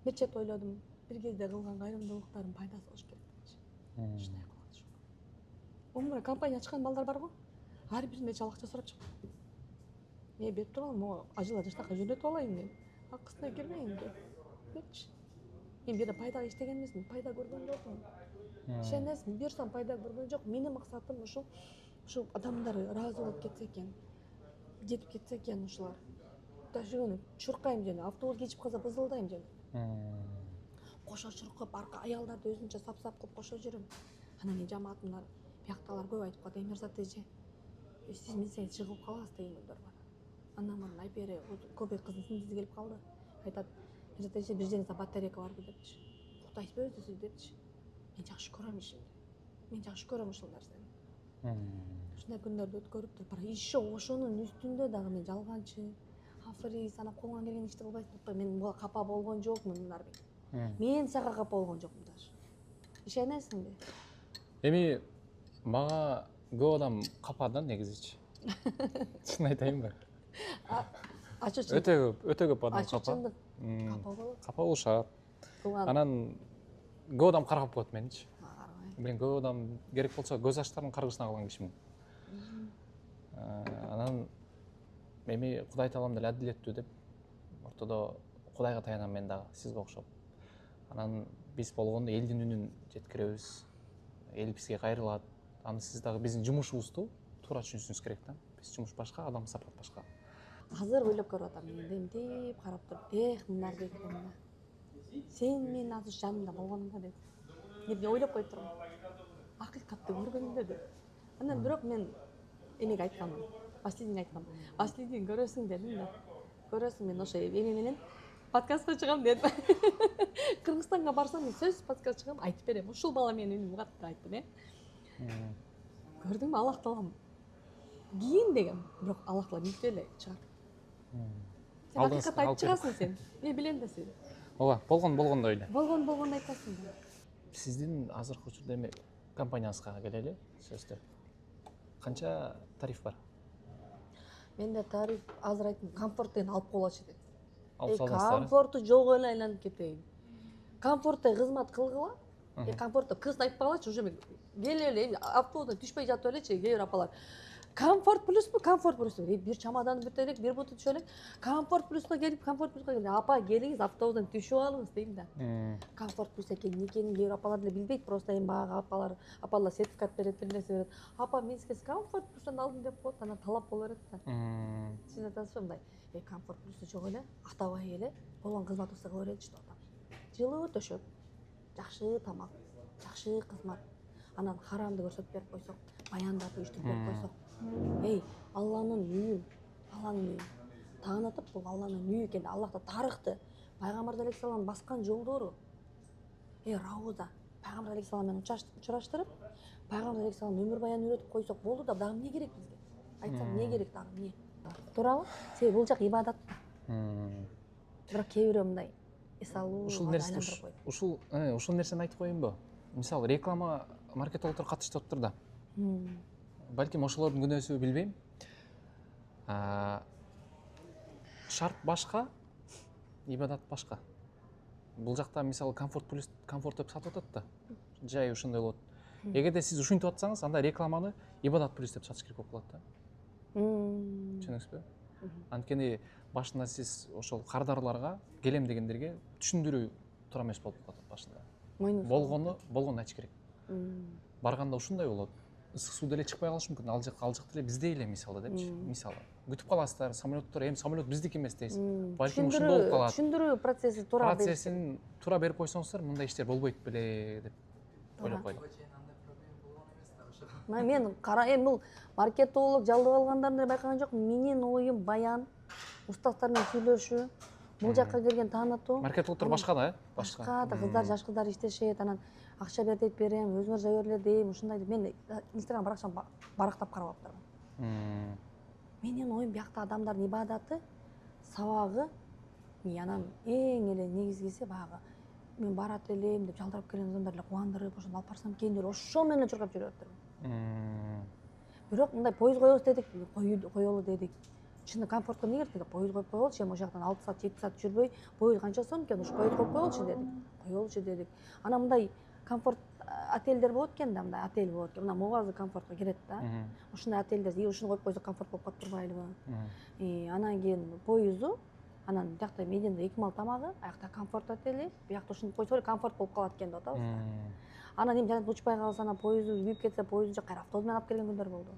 Бир чет ойлодум, бир кезде кылган кайрымдуулуктардын пайдасы болуш керек депчи. Ушундай кылат ушул. Умра компания ачкан балдар бар го. Ар биринен нече акча сурап чыкты. Мен берип турам, ажыла жаштакка жөнөтүп алайын мен. Акысына кирмейин депчи. Мен бир жерде пайдага иштеген эмесмин, пайда көргөн жокмун. Ишенесиң, буюрсам пайда көргөн жок. Менин максатым ушул адамдар ыраазы болуп кетсе экен, жетип кетсе экен ушулар. Даже чуркайм жана автобус кечип калса бызылдайм жана. Кошо чуркап, арка аялдарды өзүнчө сап кылып кошо жүрөм. Анан мен жамаатымдар биякталар көп айтып калат, Мирзат эже, сиз минсеңиз жыгылып каласыз дегендер бар. Андан мурун айпери көбөй кыздын сиңдиси келип калды. Айтат, Мирзат эже, бир жериңизде батарейка барбы депчи. Уктайсызбы өзү сиз депчи. Мен жакшы көрөм ишимди. Мен жакшы көрөм ушул нерсени. Ушундай күндөрдү өткөрүп туруп, бара еще ошонун үстүндө дагы мен жалганчы, аферист, анан колуңан келген ишти кылбайсың деп мен буга капа болгон жокмун, Нарбек. Мен сага капа болгон жокмун даже. Ишенесиңби? Эми мага көп адам капа да негизичи. Чын айтайынбы? Өтө көп адам капа. Капа болот. Капа болушат. Анан көп адам каргап коет меничи. Мен көп адам керек болсо көз аштарын каргышына калган кишимин. Анан эми Кудай таалам деле адилеттүү деп ортодо Кудайга таянам мен дагы сизге окшоп. Анан биз болгондо элдин үнүн жеткиребиз. Эл бизге кайрылат. Аны сиз дагы биздин жумушубузду туура түшүнүшүңүз керек да. Биз жумуш башка, адам сапат башка. Азыр ойлоп көрүп атам, мен демдеп карап туруп, Нарбек мына. Сен менин азыр жанымда болгонуңда деп. Мен ойлоп коюп турам. Акыйкатты көргөнүмдө деп. Анан бирок мен эмеге айтканмын. Василийге айткам. Василийди көрөсүң дедим да. Көрөсүң, мен ошо эме менен подкастка чыгам дедим. Кыргызстанга барсам мен сөзсүз подкастка чыгам, айтып берем. Ушул бала менин үнүм угат деп айттым, Көрдүңбү, Аллах таалам кийин деген, бирок Аллах таалам бүтө эле чыгат. Сен акыйкатты айтып чыгасың сен. Мен билем да сени. Ооба, болгондой эле. Болгондо айтасың да. Сиздин азыркы учурда эми компанияңызга келели сөздөр. Канча тариф бар? Менде тариф азыр айттым, комфорт деген алып болочу деп. Алып салдыңыздар. Комфорту жок эле айланып кетейин. Комфортто кызмат кылгыла. Комфортто кыз айтып калачы, уже мен келе эле автобустан түшпөй жатып элечи, кээ бир апалар. Комфорт плюспу, комфорт плюс. Бир чамадан бүтө элек, бир буту түшө элек. Комфорт плюска келип, комфорт плюска келип, апа келиңиз автобустан түшүп алыңыз дейм да. Комфорт плюс экенин кээ бир апалар деле билбейт, просто эми баягы апалар сертификат берет, бир нерсе берет. Апа мен сизге комфорт плюстан алдым деп коет, анан талап боло берет да. Сиз атасызбы мындай, комфорт плюсу жок эле, актабай эле болгон кызматыбызды кыла береличи деп атам. Жылуу төшөк, жакшы тамак, жакшы кызмат. Анан харамды көрсөтүп берип койсок, баяндап уюштуруп берип койсок. Алланын үйүн, Алланын үйүн таанытып, бул Алланын үйү экен, Аллахта тарыхты, Пайгамбар алейхиссалам баскан жолдору. Рауза, Пайгамбар алейхиссалам менен учураштырып, Пайгамбар алейхиссалам өмүр баянын үйрөтүп койсок болду да, дагы эмне керек бизге? Айтсам, эмне керек дагы, эмне? Туурабы? Себеби бул жак ибадат. Бирок кээ бирөө мындай эсалуу айландырып койду. Ушул нерсени айтып коеюнбу? Мисалы, реклама маркетологдор катыштырыптыр да. Балким ошолордун күнөөсү билбейм. Шарт башка, ибадат башка. Бул жакта мисалы комфорт плюс комфорт деп сатып атат да. Жай ушундай болот. Эгерде сиз ушинтип атсаңыз, анда рекламаны ибадат плюс деп сатыш керек болуп калат да. Түшүнүңүзбү? Анткени башында сиз ошол кардарларга, келем дегендерге түшүндүрүү туура эмес болуп калат башында. Болгону айтыш керек. Барганда ушундай болот. ысык суу деле чыкпай калышы мүмкүн. Ал жакта эле бизде эле мисалы депчи. Мисалы күтүп каласыздар, самолеттор, эми самолет биздики эмес дейсиз. Балким ушунда болуп калат. Түшүндүрүү процесси туура Процессин туура берип койсоңуздар, мындай иштер болбойт беле деп ойлоп койдум. Мен эми бул маркетолог жалдап алгандарды байкаган жокмун. Менин оюм баян, устаздар менен сүйлөшүү, бул жакка келген таанытуу. Маркетологдор башка да, Башка да кыздар, жаш кыздар иштешет, анан акча бер деп берем, өзүңөр жаберлер дейм, ушундай деп. Мен Инстаграм баракчам барактап карап аптырмын. Менин оюм биякта адамдардын ибадаты, сабагы, анан эң эле негизгиси баягы мен барат элем деп жалдырап келген адамдар эле кубандырып, ошону алып барсам экен деп ошо менен эле чуркап жүрүп атырмын. Бирок мындай поезд коебуз дедик, коелу дедик. Чын комфортко эмне керек дедик, поезд коюп койгулчу, эми ошол жактан 6 саат, 7 саат жүрбөй, поезд канча сом экен, ошо поезд коюп койгулчу дедик. Коелучу дедик. Анан мындай комфорт отельдер болот экен да, мындай отель болот экен. Мына Могазы комфортко кирет да. Ушундай отельдер, ушуну коюп койсок комфорт болуп калып турбайлыбы? Анан кийин поезду, анан биякта Мединде 2 мал тамагы, аякта комфорт отели, биякта ушуну койсок комфорт болуп калат экен деп атабыз да. Анан эми жанагы учпай калса, анан поезду күйүп кетсе, поезду жок кайра автобус менен алып келген күндөр болду.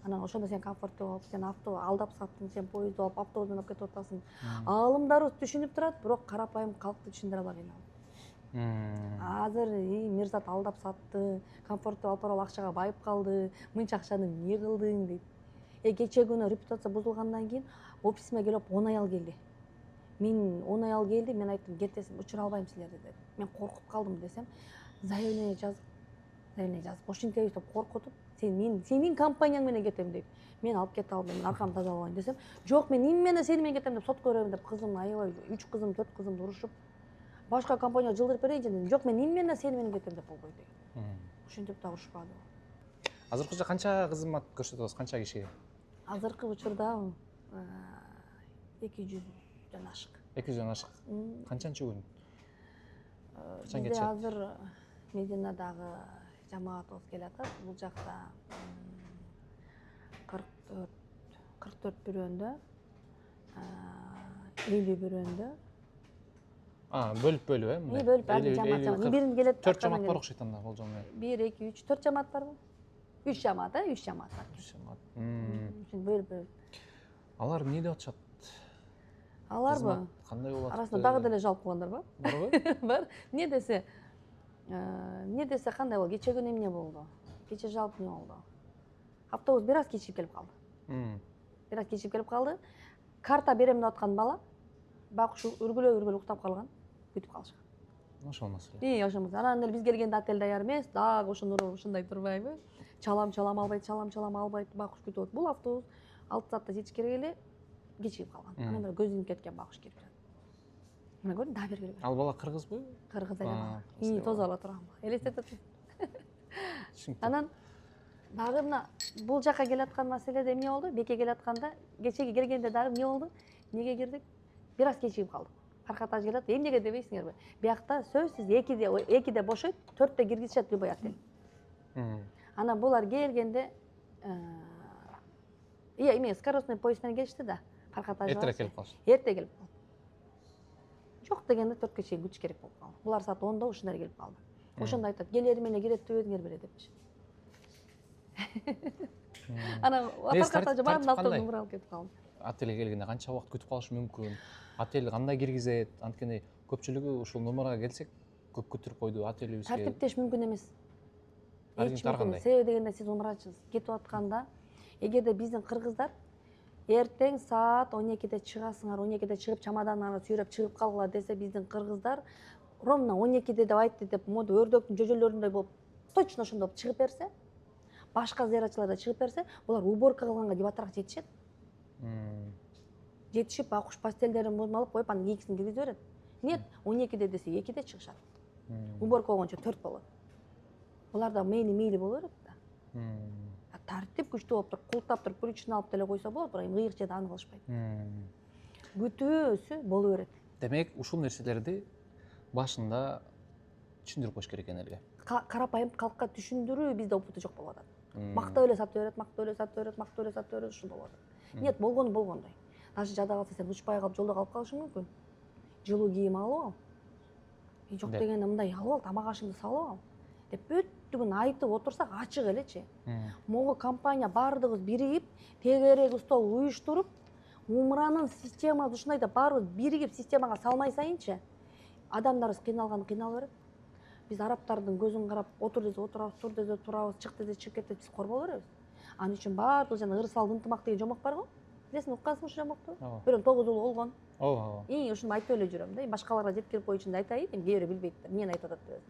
Анан ошондо сен комфортто болуп, сен алдап саттың, сен поезду алып автобус менен алып кетип атасың. Аалымдарыбыз түшүнүп турат, бирок карапайым калкты түшүндүрө албай кыйналат. Азыр Мирзат алдап сатты, комфортто алып барып акчага байып калды, мынча акчаны эмне кылдың дейт. Кече күнү репутация бузулгандан кийин офисиме келип 10 аял келди. Мен 10 аял келди, мен айттым, кетесиң, учура албайм силерди дедим. Мен коркуп калдым десем, заявление жазып, ошентебиз деп коркутуп, сенин компанияң менен кетем дейт. Мен алып кете алдым, мен аркамды тазалабайын десем, жок, мен эмне менен сени менен кетем деп сотко берем деп кызым аябай 3 кызым, 4 кызымды урушуп, башка компанияга жылдырып берейинчи дедим. Жок, мен эмне менен сени менен кетем деп болбойт деген. Ошентип да урушпады. Азыркы учурда канча кызмат көрсөтөт атасыз, канча кишиге? Азыркы учурда 200дөн ашык. 200дөн ашык. Канчанчы күн? Качан Бизде кетишет? азыр Мединадагы жамаатыбыз келатат. Бул жакта 44 бирөөндө, 50 бирөөндө. Бөлүп э? Бөлүп, жамаат. Бирин келет. 4 жамаат бар окшойт анда болжол менен. 1, 2, 3, 4 жамаат барбы? 3 жамаат, 3 жамаат бар. 3 жамаат. Ушин бөлүп. Алар эмне деп атышат? Аларбы? Кандай болот? Арасында дагы деле жалп кылгандар бар. Барбы? Бар. Эмне десе кандай болду? Кече күнү эмне болду? Кече жалп эмне болду? Автобус бир аз кечигип келип калды. Карта берем деп аткан бала байкуш үргүлө уктап калган, күтүп калышкан. Ошол маселе. Ошол маселе. Анан эле биз келгенде отель даяр эмес, дагы ошону ушундай турбайбы? Чалам албайт, байкуш күтүп атат. Бул автобус 6 саатта жетиш керек эле, кечигип калган. Анан бир көзүнүп кеткен байкуш келип жатат. Мына көрдүң, да бергиле. Ал бала кыргызбы? Кыргыз эле. Тозуп ала турган бала. Элестетет. Анан дагы мына бул жака келаткан маселеде эмне болду? Бекке келатканда, кечеги келгенде дагы эмне болду? Эмнеге кирдик? Бир аз кечигип калдык. Каркатаж келет, эмнеге дебейсиңерби? Биякта сөзсүз 2де бошойт, 4те киргизишет любой отель. Анан булар келгенде скоростной поезд менен келишти да, Каркатаж. Эртерээк келип калышты. Эрте келип калды. Жок дегенде 4ке чейин күтүш керек болуп калды. Булар саат 10да ушундай келип калды. Ошондо айтат, келери менен киретти өзүңөр беле депчи. Анан Каркатаж баарын автобустун бара алып кетип калды. Отельге келгенде канча убакыт күтүп калыш мүмкүн? Отель кандай киргизет? Анткени көпчүлүгү ушул номерга келсек, көп күтүрүп койду отелибизге. Тартиптеш мүмкүн эмес. Кандай? Себеби дегенде сиз умрачысыз. Кетип атканда, эгерде биздин кыргыздар эртең саат 12де чыгасыңар, 12де чыгып чамаданыңарды сүйрөп чыгып калгыла десе, биздин кыргыздар ровно 12де деп айтты деп, моду өрдөктүн жөжөлөрүндөй болуп, точно ошондой болуп чыгып берсе, башка зыяратчылар да чыгып берсе, булар уборка кылганга дебатырак жетишет. Жетишип, байкуш постелдерин алып коюп, анын кийикисин киргизип берет. Нет, 12де десе 2де чыгышат. Уборка болгончо 4 болот. Буларда мейли боло берет да. Тартип күчтүү болуп туруп, култап туруп, ключун алып деле койсо болот, бирок эми ыйык жерде аны кылышпайт. Күтүүсү боло берет. Демек, ушул нерселерди башында түшүндүрүп коюш керек экен элге. Карапайым калкка түшүндүрүү бизде опыту жок болуп атат. Мактап эле сатып берет, ушул болуп атат. Нет, болгону болгондой. Даже жада калса сен учпай калып, жолдо калып калышың мүмкүн. Жылуу кийим алып ал. Жок дегенде мындай алып ал, тамак ашыңды салып ал. Деп бүт бүттүгүн айтып отурсак ачык элечи. Могу компания баардыгыбыз биригип, тегерек стол уюштуруп, умранын системасы ушундай да баарыбыз биригип системага салмай сайынчы адамдарыбыз кыйналып берет. Биз арабтардын көзүн карап, отур десе отурабыз, тур десе турабыз, чык десе чыгып кетет, биз корбой беребиз. Анын үчүн баардыгы жана ырсал ынтымак деген жомок бар го. Билесиңби, уккансыңбы ушул жомокту? Бирөө 9 жыл болгон. Ооба. Ушуну айтып эле жүрөм да. Башкаларга жеткирип коюу үчүн да айтайын, кээ бирөө билбейт, эмнени айтып атат деп.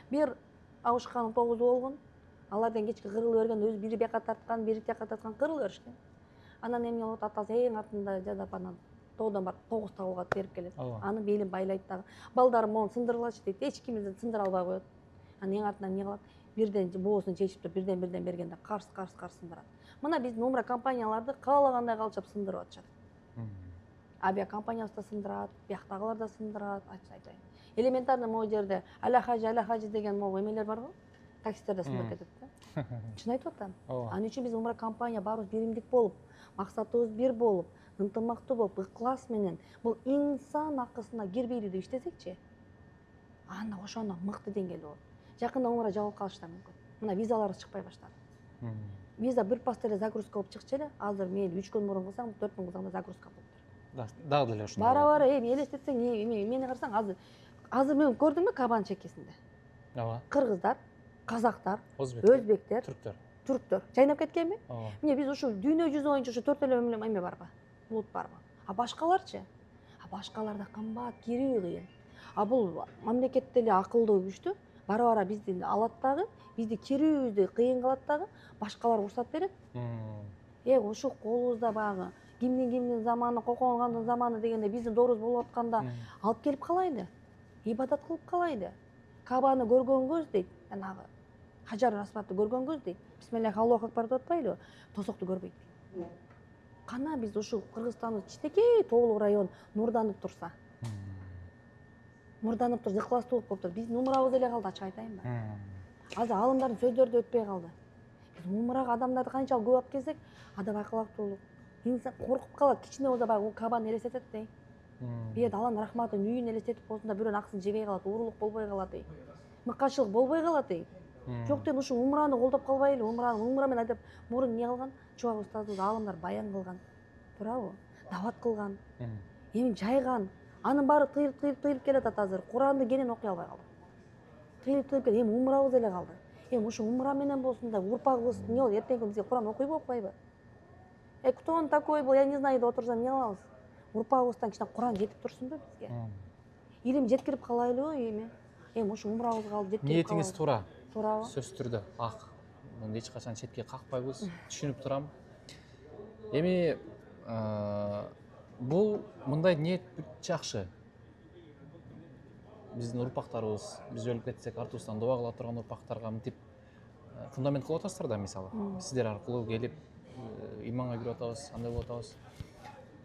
Бир абышканын 9 болгон. Алардан кечки кырылып берген, өзү бири бияка тарткан, бири тияка тарткан кырылып беришкен. Анан эмне болот, атасы эң артында жадап анан тоодон барып 9 табылга берип келет. Аны белин байлайт дагы. Балдарым мону сындыргылачы дейт, эч кимди сындыра албай коет. Анан эң артынан эмне кылат? Бирден боосун чечип туруп, бирден бергенде карс сындырат. Мына биздин умра компанияларды каалагандай калчап сындырып атышат. Авиакомпаниясы да сындырат, бияктагылар да сындырат, айтайын. Элементарный могу жерде аля-хажи деген могу эмелер бар го. Таксистер да сындырып кетет да. Чын айтып атам. Анын үчүн биз умра компания баарыбыз биримдик болуп, максатыбыз бир болуп, ынтымактуу болуп, ыклас менен бул инсан акысына кирбейли деп иштесекчи, анда ошондо мыкты деңгээлде болот. Жакында умра жабылып калышы да мүмкүн. Мына визаларыбыз чыкпай баштады. Виза бир пас эле загрузка болуп чыкчу эле. Азыр мен 3 күн мурун кылсам, 4 күн кылсам да загрузка болуп тур. Дагы деле ошондой. Бара-бара элестетсең, эмени карасаң, азыр мен көрдүңбү Кабан чеккесинде? Ооба. Кыргыздар, казактар, Өзбектер, өзбектер, түрктөр жайнап кеткенби? Эмне биз ушу дүйнө жүзү боюнча ушу 4 эле эме барбы? Булут барбы? А башкаларчы? Башкаларда кымбат, кирүү кыйын. Бул мамлекет деле акылдуу, күчтүү. Бара-бара бизди алат дагы, бизди кирүүбүздү кыйын кылат дагы, башкалар уруксат берет. Ушул колубузда багы кимдин заманы, Коконгондун заманы дегенде биздин доорубуз болуп атканда алып келип калайды. Ибадат кылып калайды. Кабаны көргөн көз дейт, жанагы Хажар Асватты көргөн көз дейт. Бисмиллахи Аллаху акбар деп атпайлы, тосокту көрбөйт. Кана биз ушул Кыргызстандын кичинекей тоолук район нурданып турса. Нурданып тур, ыкластуу болуп тур. Биздин умрабыз эле калды, ачык айтайынбы? Азыр алымдардын сөздөрү да өтпөй калды. Биз умрага адамдарды канчалык көп алып келсек, адап акылактуулук, инсан коркуп калат, кичине болсо баягы Кабаны элестетет дей. Бияда Алланын рахматын үйүн элестетип болсун да бирөөнүн акысын жебей калат, уурулук болбой калат дей. Мыканчылык болбой калат дей. Жок ден ушу умраны колдоп калбайлы, умра менен айтып, мурун эмне кылган? Чубак устазыбыз аалымдар баян кылган. Туурабы? Дават кылган. Эми жайган. Анын баары тыйылып келет азыр. Куранды кенен окуй албай калды. Тыйылып келет, эми умрабыз эле калды. Эми ушу умра менен болсун да урпагыбыз эмне болот? Эртеңки күнү бизге Куран окуйбу, окубайбы? Кто он такой был, я не знаю деп отурсам эмне кылабыз? Урпагыбыздан кичине Куран жетип турсунбу бизге? Илим жеткирип калайлыбы эми? Эми ушу умрабыз калды, жеткирип калалы. Ниетиңиз туура. Туурабы? Сөзсүз түрдө ак. Муну эч качан четке какпайбыз, түшүнүп турам. Эми бул мындай ниет жакшы. Биздин урпактарыбыз, биз өлүп кетсек, артыбыздан дуба кыла турган урпактарга мынтип фундамент кылып атасыздар да, мисалы. Сиздер аркылуу келип иманга кирип атабыз, андай болуп атабыз.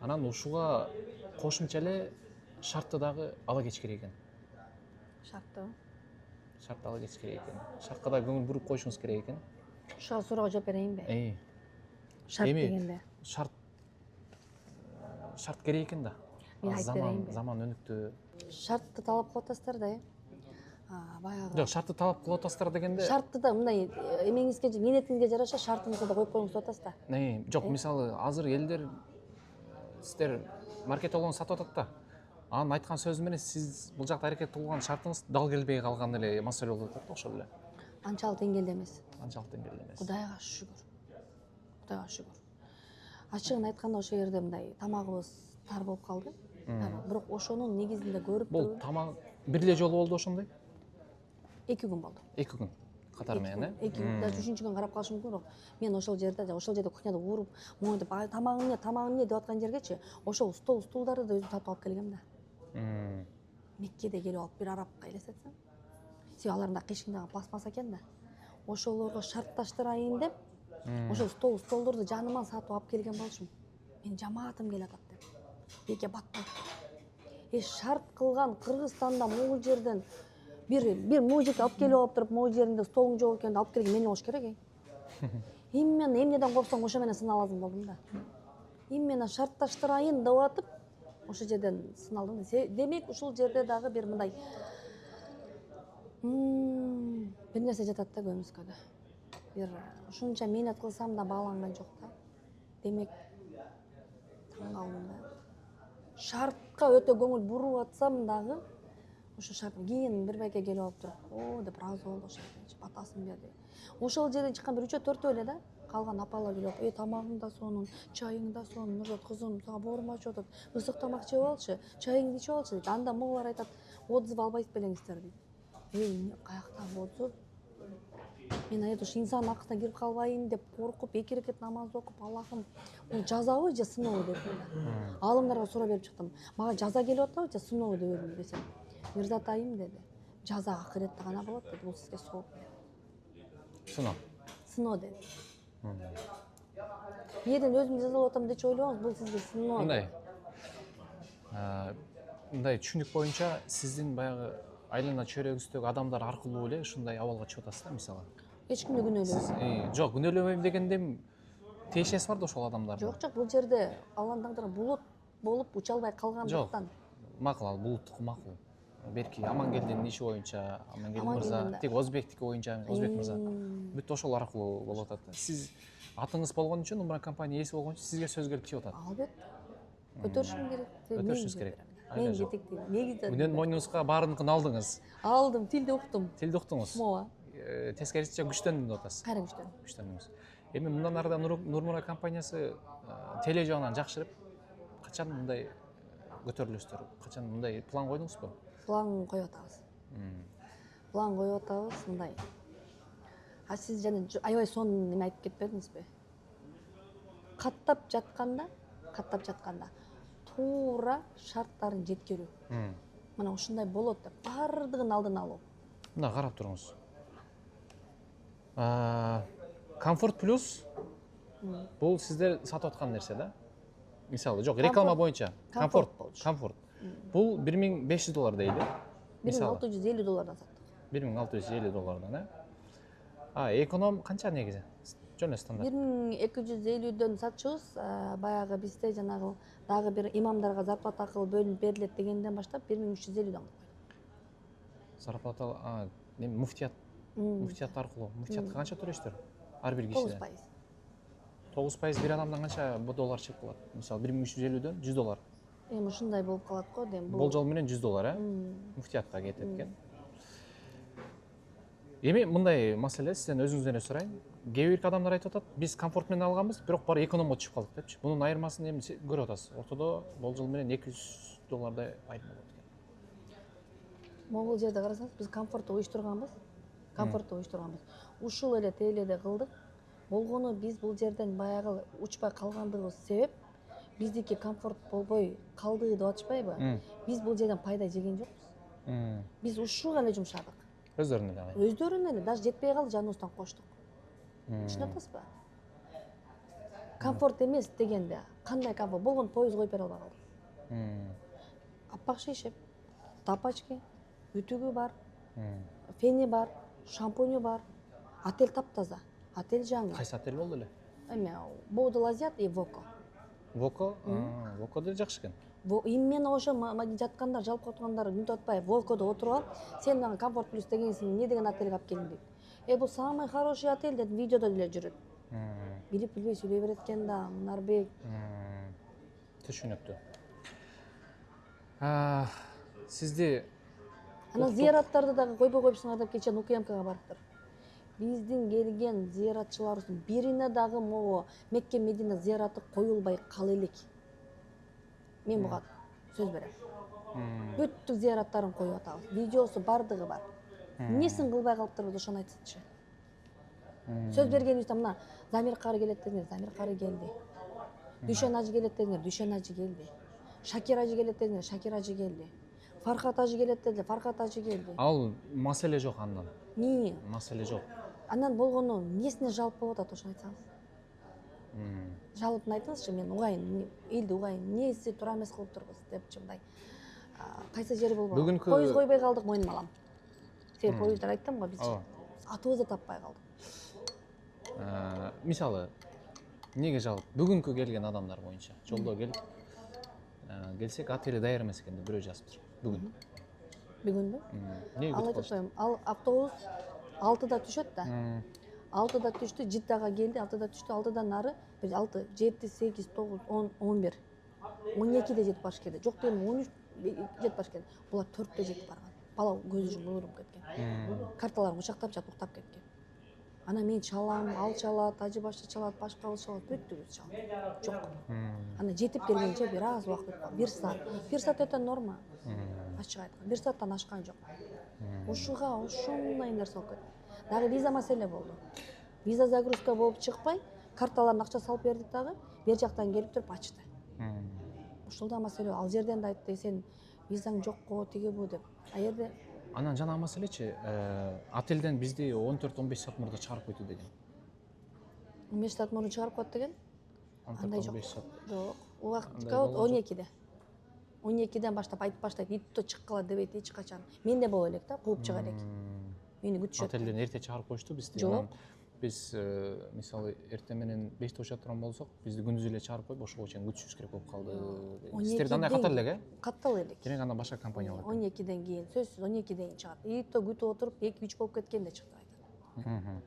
Анан ушуга кошумча эле шартты дагы ала кеч керек экен. Шарттыбы? Шартты ала кеч керек экен. Шартка да көңүл буруп коюшуңуз керек экен. Ушуга суроого жооп берейинби? Шарт Эми дегенде. Шарт керек экен да. Мен айтып берейинби? Заман өнүктү. Шартты талап кылып атасыздар да, баягы. Жок, шартты талап кылып атасыздар дегенде. Шартты да мындай эмеңизге, ниетиңизге жараша шартыңызды да коюп коюңуз деп атасыз да. Жок, мисалы азыр элдер сиздер маркетологун сатып атат да. Анын айткан сөзү менен сиз бул жакта аракет кылган шартыңыз дал келбей калган эле маселе болуп атат да, ошол эле. Анчалык деңгээлде эмес. Анчалык деңгээлде эмес. Кудайга шүгүр. Кудайга шүгүр. Ачыгын айтканда ошол жерде мындай тамагыбыз тар болуп калды. Бирок ошонун негизинде көрүп Бул тамак бир эле жолу болду ошондой? 2 күн болду. 2 күн катар менен, 2 күн, даже 3-үнчү күн карап калышы мүмкүн, бирок мен ошол жерде кухняда уруп, моюнтуп тамагың эмне деп аткан жергечи, ошол стулдарды да өзүм сатып алып келгем да. Меккеде келип алып бир арабка элестетсең. Себеби алардын кишиндагы пластмасса экен да. Ошолорго шартташтырайын деп, ошол столдорду жаныма сатып алып келген болчумун. Мен жамаатым келип атат деп. Беке батпайт. Шарт кылган Кыргызстанда могу жерден бир мужик алып келип алып туруп, могу жеринде столуң жок экенди алып келген мен болуш керек. Мен эмнеден корксоң ошо менен сыналазым болдум да. Менен шартташтырайын деп атып, ошол жерден сыналдым. Демек ушул жерде дагы бир мындай Бир нерсе жатат да көмүскөдө. Бир ушунча мээнет кылсам да бааланган жок да. Демек таң калдым да. Шартка өтө көңүл буруп атсам дагы ошо шарт кийин бир байке келип алып туруп, о деп разы болду ошо батасын берди. Ошол жерден чыккан бир 3-4 эле да. Калган апалар келип, тамагың да сонун, чайың да сонун, Нуржат кызым, сага боорум ачып атат. Ысык тамак жеп алчы, чайыңды ичип алчы дейт. Анда могулар айтат, отзыв албайсыз белеңиздер дейт. Каяктагы отзыв? Мен айт ушу инсан акысына кирип калбайын деп коркуп, 2 рекет намаз окуп, Аллахым, бул жазабы же сынообу деп эле. Аалымдарга суроо берип чыктым. Мага жаза келип атабы же сынообу деп эле десем. Мирзат айым деди. Жаза акыретте гана болот деди. Бул сизге сооп. Сыноо. Сыноо деди. Бирден өзүм жазалап атам деп ойлобоңуз, бул сизге сыноо. Мындай түшүнүк боюнча сиздин баягы айлана чөйрөгүңүздөгү адамдар аркылуу эле ушундай абалга чыгып атасыз да, мисалы. Эч кимди күнөөлөбөйм. Жок, күнөөлөбөйм дегенде тиешеси бар да ошол адамдарга. Жок, бул жерде Алланын тагдыры булут болуп уча албай калгандыктан. Макул, ал булуттуку макул. Берки Амангелдин иши боюнча, Амангелдин мырза, тек Озбектики боюнча, Озбек мырза бүт ошол аркылуу болуп атат. Сиз атыңыз болгон үчүн, Умра компания ээси болгон үчүн сизге сөз келип чыгып атат. Албетте. Көтөрүшүм керек. Көтөрүшүңүз керек. Мен жетектейм. Негизи Үнөн мойнуңузга баарыныкын алдыңыз. алдым, тилди уктум. Тилди уктуңуз. Мова. Тескерисинче күчтөндүм деп атасыз. Кайра күчтөн. Күчтөндүңүз. Эми мындан арыда Нурмура компаниясы теле жагынан жакшырып, качан мындай көтөрүлөсүздөр? Качан мындай план койдуңузбу? План коюп атабыз. План коюп атабыз мындай. Сиз жана аябай сонун неме айтып кетпедиңизби? Каттап жатканда туура шарттарын жеткирүү. Мына ушундай болот деп бардыгын алдын алуу. Мына карап туруңуз. Комфорт плюс бул сиздер сатып аткан нерсе да? Мисалы, жок, реклама боюнча. Комфорт. Бул $1500 дейли. $1650 саттык. $1650, эконом канча негизи? Жөн эле стандарт. 1250дөн сатчубуз, баягы бизде жанагы дагы бир имамдарга зарплата акылы бөлүнүп берилет дегенден баштап 1350дөн койдук. Зарплата, муфтият аркылуу. Муфтиятка канча төлөйсүздөр? Ар бир кишине. 9% бир адамдан канча доллар чыгып калат? Мисалы, 1350дөн $100. Эми ушундай болуп калат го дейм. Болжол менен $100, муфтиятка кетет экен. Эми мындай маселе сизден өзүңүздөн эле сурайын. Кээ бир адамдар айтып атат, биз комфорт менен алганбыз, бирок баары экономго түшүп калдык депчи. Бунун айырмасын эми көрүп атасыз. Ортодо болжол менен $200 айырма болот экен. Могул жерде карасаңыз, биз комфортто уюштурганбыз. Ушул эле теледе кылдык. Болгону биз бул жерден баягы учпай калгандыгыбыз себеп биздики комфорт болбой калды деп атышпайбы? Биз бул жерден пайда жеген жокпуз. Биз ушуга эле жумшадык. Өздөрүнө эле даже жетпей калды, жаныбыздан коштук. Түшүнүп атасызбы? Комфорт эмес дегенде кандай комфорт? Болгон поезд коюп бере албай калдык. Аппак шешеп, тапочки, үтүгү бар, фени бар, шампуню бар. Отель таптаза. Отель жаңы. Кайсы отель болду эле? Эми Бодул Азиат и Воко. Воко да жакшы экен. Мен ошо жаткандар, жалпы отургандар үнөт атпай, Вокодо отуруп алып, сен мага комфорт плюс дегенсиң, эмне деген отельге алып келдиң дейт. Бул самый хороший отель деп видеодо деле жүрөт. Билип билбей сүйлөй берет экен да, Нарбек. Түшүнүктүү. Сизди анан зыяраттарды дагы койбой коюпсуңар деп кечээ УКМКга барыптыр. Биздин келген зыяратчыларыбыздын бирине дагы могу Мекке Медина зыяраты коюлбай кала элек. Мен буга сөз берем. Бүттүк зыяраттарын коюп атабыз. Видеосу бардыгы бар. Эмнесин кылбай калыптыр ошону айтсачы. Сөз бергенибизде мына Замир кары келет дедиңер, Замир кары келди. Дүшен ажы келет дедиңер, Дүшен ажы келди. Шакир ажы келет дедиңер, Шакир ажы келди. Фархат ажы келет дедиңер, Фархат ажы келди. Ал маселе жок андан. Эмне? Маселе жок. Андан болгону эмнесине жалп болуп атат ошону айтсаңыз. Жалпын айтыңызчы, мен угайын, элди угайын, эмнеси туура эмес кылып турбуз депчи мындай. Кайсы жери болбойт. Поезд койбой калдык, мойнума алам. Себеп поездар айттым го, биз атыбызды таппай калдык. Мисалы, эмнеге жалп? Бүгүнкү келген адамдар боюнча, жолдо келип келсек отели даяр эмес экен деп бирөө жазыптыр. Бүгүн. бүгүнбү? Эмне Ал күтүп айтып калышты? коеюн, ал автобус 6-да түшөт да. 6-да түштү, Жиддага келди, 6-да түштү, 6-дан нары бир 6, 7, 8, 9, 10, 11. 12-де жетип барыш керек. Жок дегеним 13 жетип барыш керек. Булар 4-те жетип барган. Бала көзү жұмылып кеткен. Карталарын кучактап жатып уктап кеткен. Ана мен чалам, ал чалат, ажы башы чалат, башкабыз чалат, бүттүбүз чалат. Жок. Ана жетип келгенче бир аз убакыт өтүп, 1 саат. 1 саат өтө норма. Ачык айтканда 1 сааттан ашкан жок. Ушуга ушундай нерсе болуп кетти. Дагы виза маселе болду. Виза загрузка болуп чыкпай, карталарына акча салып бердик дагы, бер жактан келип туруп ачты. Ушул да маселе. Ал жерден да айтты, сен визаң жокко тиги бу деп. А жерде Анан жана маселечи, отелден бизди 14-15 саат мурда чыгарып койду деген. 15 саат мурун чыгарып коет деген? Андай жок. 14-15 саат. Жок. Убакытка 12-де. 12-ден баштап айтып баштайт, итто чыккыла дебейт эч качан. Мен де боло элек да, кууп чыга элек. Мени күтүшөт. Отелден эрте чыгарып коюшту бизди. Жок. Биз мисалы эртең менен 5-те учат турган болсок, бизди күндүз эле чыгарып коюп, ошого чейин күтүшүбүз керек болуп калды. Сиздерде андай каттал элек, Каттал элек. Демек анда башка компания бар. 12-ден кийин, сөзсүз 12-ден чыгат. Итто күтүп отуруп 2-3 болуп кеткенде чыкты айтат.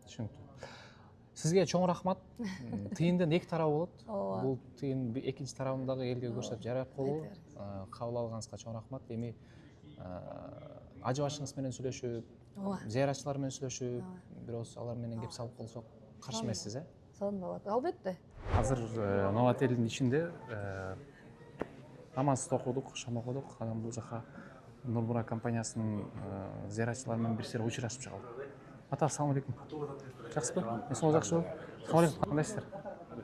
Түшүнүктүү. Сизге чоң рахмат. Тыйындын эки тарабы болот. Ооба. Бул тыйын экинчи тарабын дагы элге көрсөтүп жарап коелу. Кабыл алганыңызга чоң рахмат. Эми ажы башыңыз менен сүйлөшүп, Ооба. зыяратчылар менен сүйлөшүп, бир оз алар менен кеп салып калсак каршы эмессиз, Сонун болот. Албетте. Азыр Новотелдин ичинде намаз окудук, шам окудук. Анан бул жака Нурмура компаниясынын зыяратчылары менен бир сыйра учурашып чыгып. Ата, ассаламу алейкум. Жакшысызбы? Эсиңиз жакшыбы? Ассаламу алейкум. Кандайсыздар?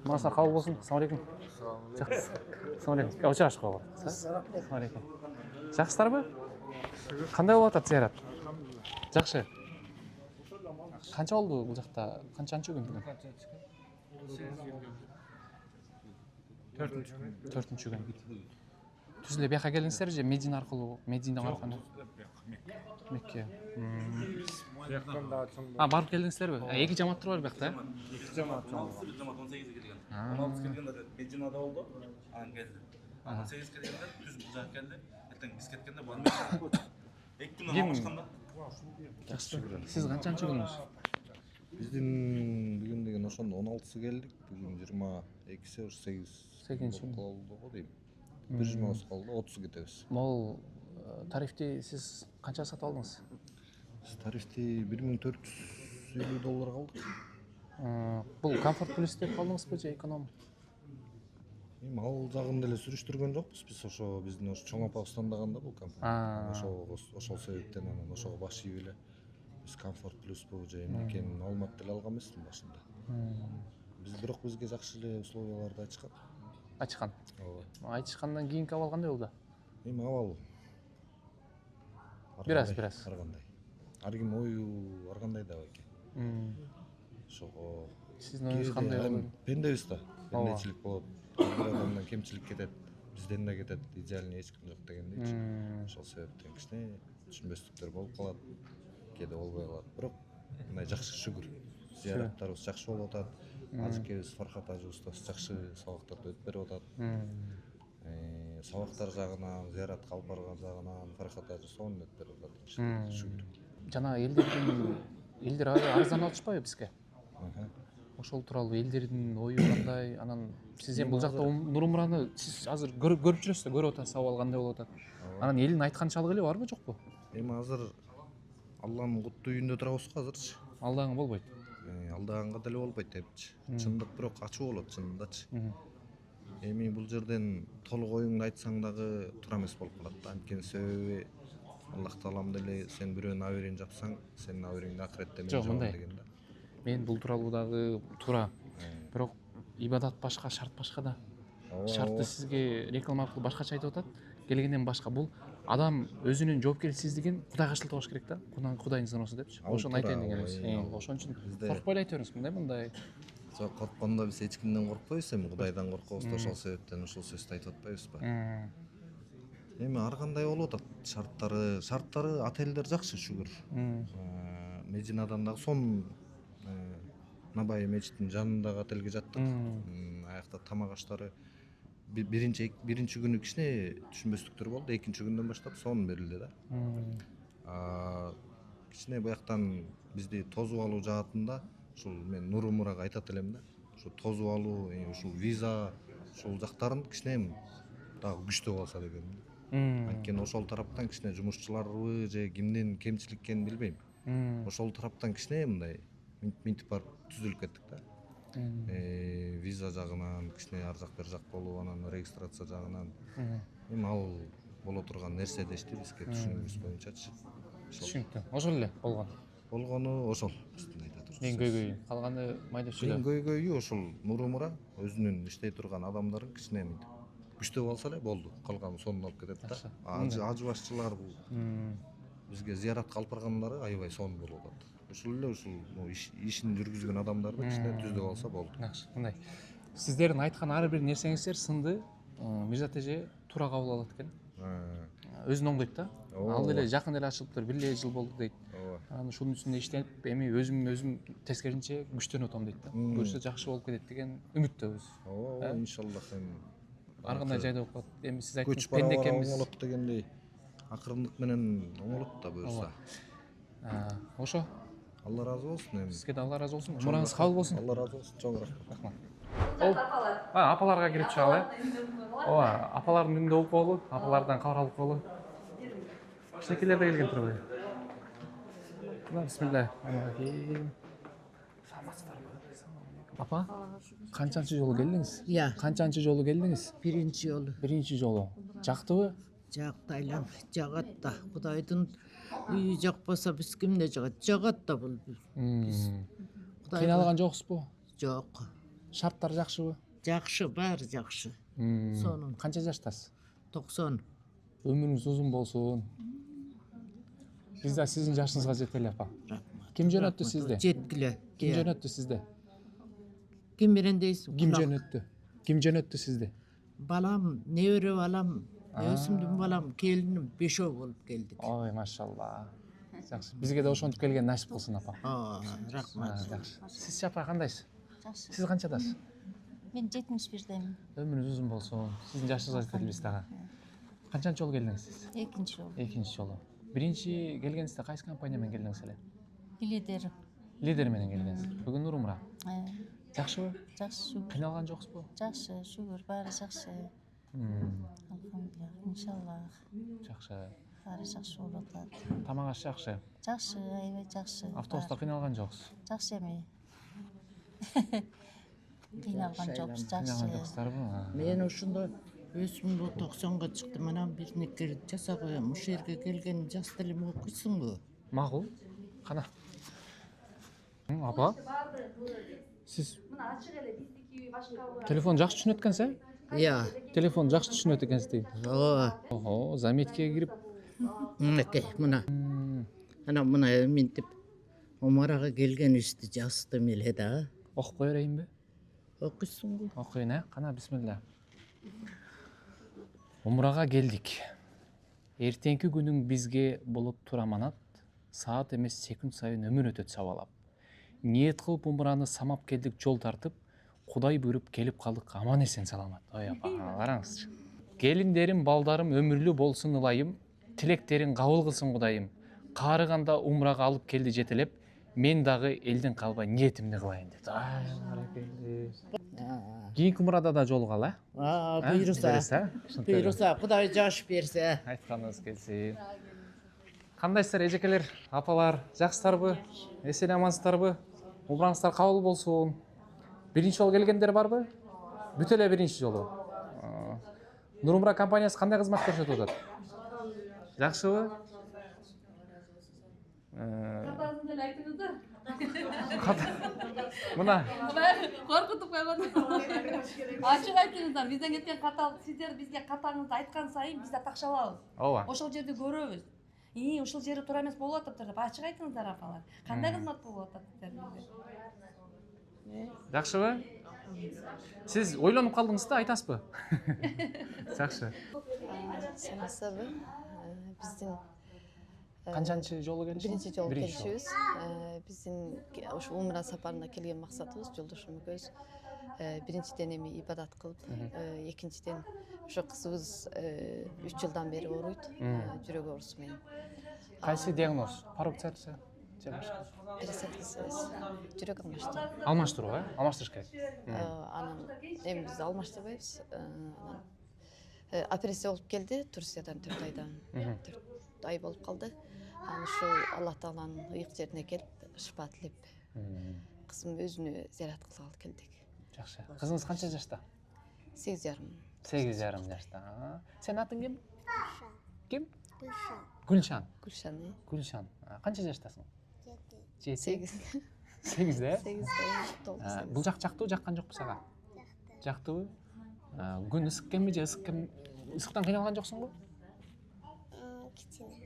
Маңызга кабыл болсун. Ассаламу алейкум. Жакшысыз. Ассаламу алейкум. Учурашып калып. Ассаламу алейкум. Жакшысыздарбы? Кандай болуп атат зыярат? Жакшы. Канча болду бул жакта? Канчанчы күн бүгүн? 4-үнчү күн. Түз эле бияка келдиңиздерби же Медина аркылуу? Мединадан аркылуу? Мекке. Барып келдиңиздерби? Эки жамааттар бар биякта, Эки жамаат чоң. Жамаат 18 келген. 16 келгенде Мединада болду. Анан келди. 18 келгенде түз бул жака келди. Эртең биз кеткенде бул Мединада болду. 2 күн алмашканда. Жакшы. Сиз канчанчы күнүңүз? Биздин бүгүн деген ошондо 16сы келдик. Бүгүн 22-си, 8 болду го дейм. Бир жумабыз калды, 30 кетебиз. Могул тарифти сиз канча сатып алдыңыз? Биз тарифти $1450 алдык. Бул комфорт плюс деп калдыңызбы же эконом? Эми ал жагын деле сүрүштүргөн жокпуз. Биз ошо биздин ошо чоң апабыз тандаганда бул компания. Ошол себептен анан ошого баш ийип эле биз комфорт плюсбу же эмне экенин маалымат деле алган эмесмин башында. Биз бирок бизге жакшы эле условияларды айтышкан. Айтышкан. Ооба. Айтышкандан кийинки абал кандай болду? Эми абал Бир аз. ар кандай. Ар ким ою ар кандай да байке. Ошого Сиздин оюңуз кандай болду? Пендебиз да. Пендечилик болот. Бир адамдан кемчилик кетет. Бизден да кетет. Идеальный эч ким жок дегендейчи. Ошол себептен кичине түшүнбөстүктөр болуп калат. Кээде болбой калат. Бирок мындай жакшы шүгүр. Зыяраттарыбыз жакшы болуп атат. Ажыкебиз Фархат ажы устаз жакшы сабактарды өтүп берип атат. Сабактар жагынан, зыяратка алып барган жагынан Фархат ажы сонун өтүп берип атат. Шүгүр. Жана элдер арызданып атышпайбы бизге? Ошол тууралуу элдердин ою кандай? Анан сиз эми бул жакта Нурмураны сиз азыр көрүп жүрөсүз да, көрүп атасыз, абал кандай болуп атат. Анан элдин айтканчалыгы эле барбы, жокпу? Эми азыр Алланын куттуу үйүндө турабыз го азырчы. Алдаган болбойт. Алдаганга деле болбойт эпчи. Чындык бирок ачуу болот чынындачы. Эми бул жерден толук оюңду айтсаң дагы туура эмес болуп калат да. Анткени себеби Аллах таалам деле сен бирөөнүн абийирин жапсаң, сенин абийириңди акыретте мен жабам деген да. Мен бул тууралуу дагы туура. Бирок ибадат башка, шарт башка да. Шартты сизге реклама кылып башкача айтып атат. Келгенден башка бул адам өзүнүн жоопкерчилигин Кудайга ышылтып алыш керек да. Кудайыңыздын оосу депчи. Ошону айтайын деген эмес. Ошон үчүн коркпой эле айта бериңиз, мындай. Жок, корккондо биз эч кимден коркпойбуз, эми Кудайдан коркобуз да, ошол себептен ушул сөздү айтып атпайбызбы? Эми ар кандай болуп атат шарттары отелдер жакшы шүгүр. Мединадан дагы сонун Набай мечитинин жанындагы отелге жаттык. Аякта тамак аштары биринчи күнү кичине түшүнбөстүктөр болду, экинчи күндөн баштап сонун берилди да. Кичине бияктан бизди тосуп алуу жаатында ушул мен Нурумурага айтат элем да. Ушу тосуп алуу, ушул виза, ушул жактарын кичине дагы күчтүү болсо дегем. Анткени ошол тараптан кичине жумушчуларбы же кимдин кемчилик экенин билбейм. Ошол тараптан кичине мындай минтип барып түзүлүп кеттик да. Виза жагынан кичине ар жак бер жак болуп, анан регистрация жагынан. Эми ал боло турган нерсе дешти бизге түшүнүгүбүз боюнчачы. Түшүнүктүү. Ошол эле болгон. Болгону ошол биздин айтат. Мен көйгөй, калганы майдачылар. Мен көйгөйү ошол Нурумура өзүнүн иштей турган адамдарын кичине күчтүү болсо эле болду. Калганы сонун алып кетет да. Ажы башчылар бул бизге зыяратка алып баргандары аябай сонун болуп атат. Ушул эле ишин жүргүзгөн адамдарды кичине түздүп алса болду. Жакшы, мындай. Сиздердин айткан ар бир нерсеңиздер сынды Мирзат эже туура кабыл алат экен. Өзүн оңдойт да. Ал деле жакын эле ачылыптыр, 1 жыл болду дейт. Анан ушунун үстүндө иштеп, эми өзүм тескеринче күчтөнүп атам дейт да. Көрсө жакшы болуп кетет деген үмүттөбүз. Иншаллах эми ар кандай жайда болуп калат. Эми сиз айттыңыз, пенде экенбиз. Оңолот дегендей акырындык менен оңолот да буюрса. Ошо. Алла разы болсун эми. Сизге да Алла разы болсун. Умураңыз кабыл болсун. Алла разы болсун. Чоң рахмат. Апаларга кирип чыгалы. Ооба, апалардын үнүндө окуп алып, апалардан кабар алып калып. Кичинекейлер да келген турбайбы? Бисмилlah. Апа, канчанчы жолу келдиңиз? Канчанчы жолу келдиңиз? Биринчи жолу. Биринчи жолу. Жактыбы? Жакты айлам, жагат да. Кудайдын үйү жакпаса биз кимде жагат? Жагат да бул. Кыйналган жоксузбу? Жок. Шарттар жакшыбы? Жакшы, баары жакшы. Сонун. Канча жаштасыз? 90. Өмүрүңүз узун болсун. Биз да сиздин жашыңызга жетели, апа. Рахмат. Ким жөнөттү сизди? Жеткиле. Ким жөнөттү сизди? Ким менен дейсиз? Ким жөнөттү? Ким жөнөттү сизди? Балам, небере балам, өзүмдүн балам, келиним 5 болуп келдик. Ой, машалла. Жакшы. Бизге да ошентип келген насип кылсын, апа. Рахмат. Жакшы. Сиз апа кандайсыз? Жакшы. Сиз канчадасыз? Мен 71-демин. Өмүрүңүз узун болсун. Сиздин жашыңызга жетели биз дагы. Канчанчы жолу келдиңиз сиз? Экинчи жолу. Экинчи жолу. Биринчи келгенизде кайсы компания менен келдиңиз эле? Лидер. Лидер менен келгенсиз. Бүгүн Нурумура. Жакшыбы? Жакшы. Кыйналган жоксузбу? Жакшы, шүгүр, баары жакшы. Алхамдулилlah, иншаллах. Жакшы. Баары жакшы болуп атат. Тамак аш жакшы. Жакшы, аябай жакшы. Автобуста кыйналган жоксуз? Жакшы эми. Кыйналган жокпуз, жакшы. Кыйналган жоксуздарбы? Мен ошондо өзүмдү 90га чыктым, анан биринекер жаса коем. Ушул жерге келген жас делем окуйсуңбу? Макул. Кана. Апа. Сиз телефон жакшы түшүнөт экенсиз? Телефон жакшы түшүнөт экенсиз дейт. Ого, заметкеге кирип. Мынакей, мына. Анан мына минтип Омарага келгенибизди жаздым эле да. Окуп кое берейинби? Окуйсуңбу? Окуйн, Кана, бисмилла. Умурага келдик. Эртеңки күнүң бизге болот тур аманат. Саат эмес секунд сайын өмүр өтөт сабалап. Ниет кылып умураны самап келдик, жол тартып. Кудай буйруп келип калдык аман эсен саламат. Ой апа, караңызчы. Келиндерим, балдарым өмүрлүү болсун ылайым. Тилектерин кабыл кылсын Кудайым. Каарыганда умурага алып келди жетелеп. Мен дагы элден калбай ниетимди кылайын деп. Кийинки умурада да жолугалы, Буйруса. Буйруса, Кудай жаш берсе. Айтканыңыз келсин. Кандайсыздар эжекелер, апалар, жакшысыздарбы? Эсен амансыздарбы? Умураңыздар кабыл болсун. Биринчи жолу келгендер барбы? Бүт эле биринчи жолу. Нурумура компаниясы кандай кызмат көрсөтүп атат? Жакшыбы? Катасын деле айтыңыздар. Мына Коркутуп койгон. Ачык айтыңыздар, бизден кеткен ката, сиздер бизге катаңызды айткан сайын биз да такшалабыз. ооба. Ошол жерди көрөбүз. Ушул жери туура эмес болуп атыптыр деп ачык айтыңыздар, апалар. Кандай кызмат болуп атат сиздерде? Жакшыбы? Сиз ойлонуп калдыңыз да, айтасызбы? Жакшы. Саламатсыздарбы? Биздин Канчанчы жолу келишиңиз? Биринчи жолу келишибиз. Биздин ушу умра сапарына келген максатыбыз жолдошум экөөбүз биринчиден эми ибадат кылып, экинчиден ошо кызыбыз 3 жылдан бери ооруйт, жүрөк оорусу менен. Кайсы диагноз? Пароксация же башка? Пересадкасы, жүрөк алмаштыруу. Алмаштыруу, алмаштырыш керек. Анан эми биз алмаштырбайбыз. Анан операция болуп келди Турциядан 4 айдан. 4 ай болуп калды. Анан ушул Алла Тааланын ыйык жерине келип, шифа тилеп, кызым өзүнө зиярат кылгалы келдик. Жакшы. Кызыңыз канча жашта? 8,5. 8,5 жашта. Сен атың ким? Ким? Гүлшан. Гүлшан. Гүлшан. Канча жаштасың? 7. 8. 8-де? 8. Бул жак жактыбы, жаккан жокпу сага? Жактыбы? Күн ысык экенби же ысыктан кыйналган жоксуңбу?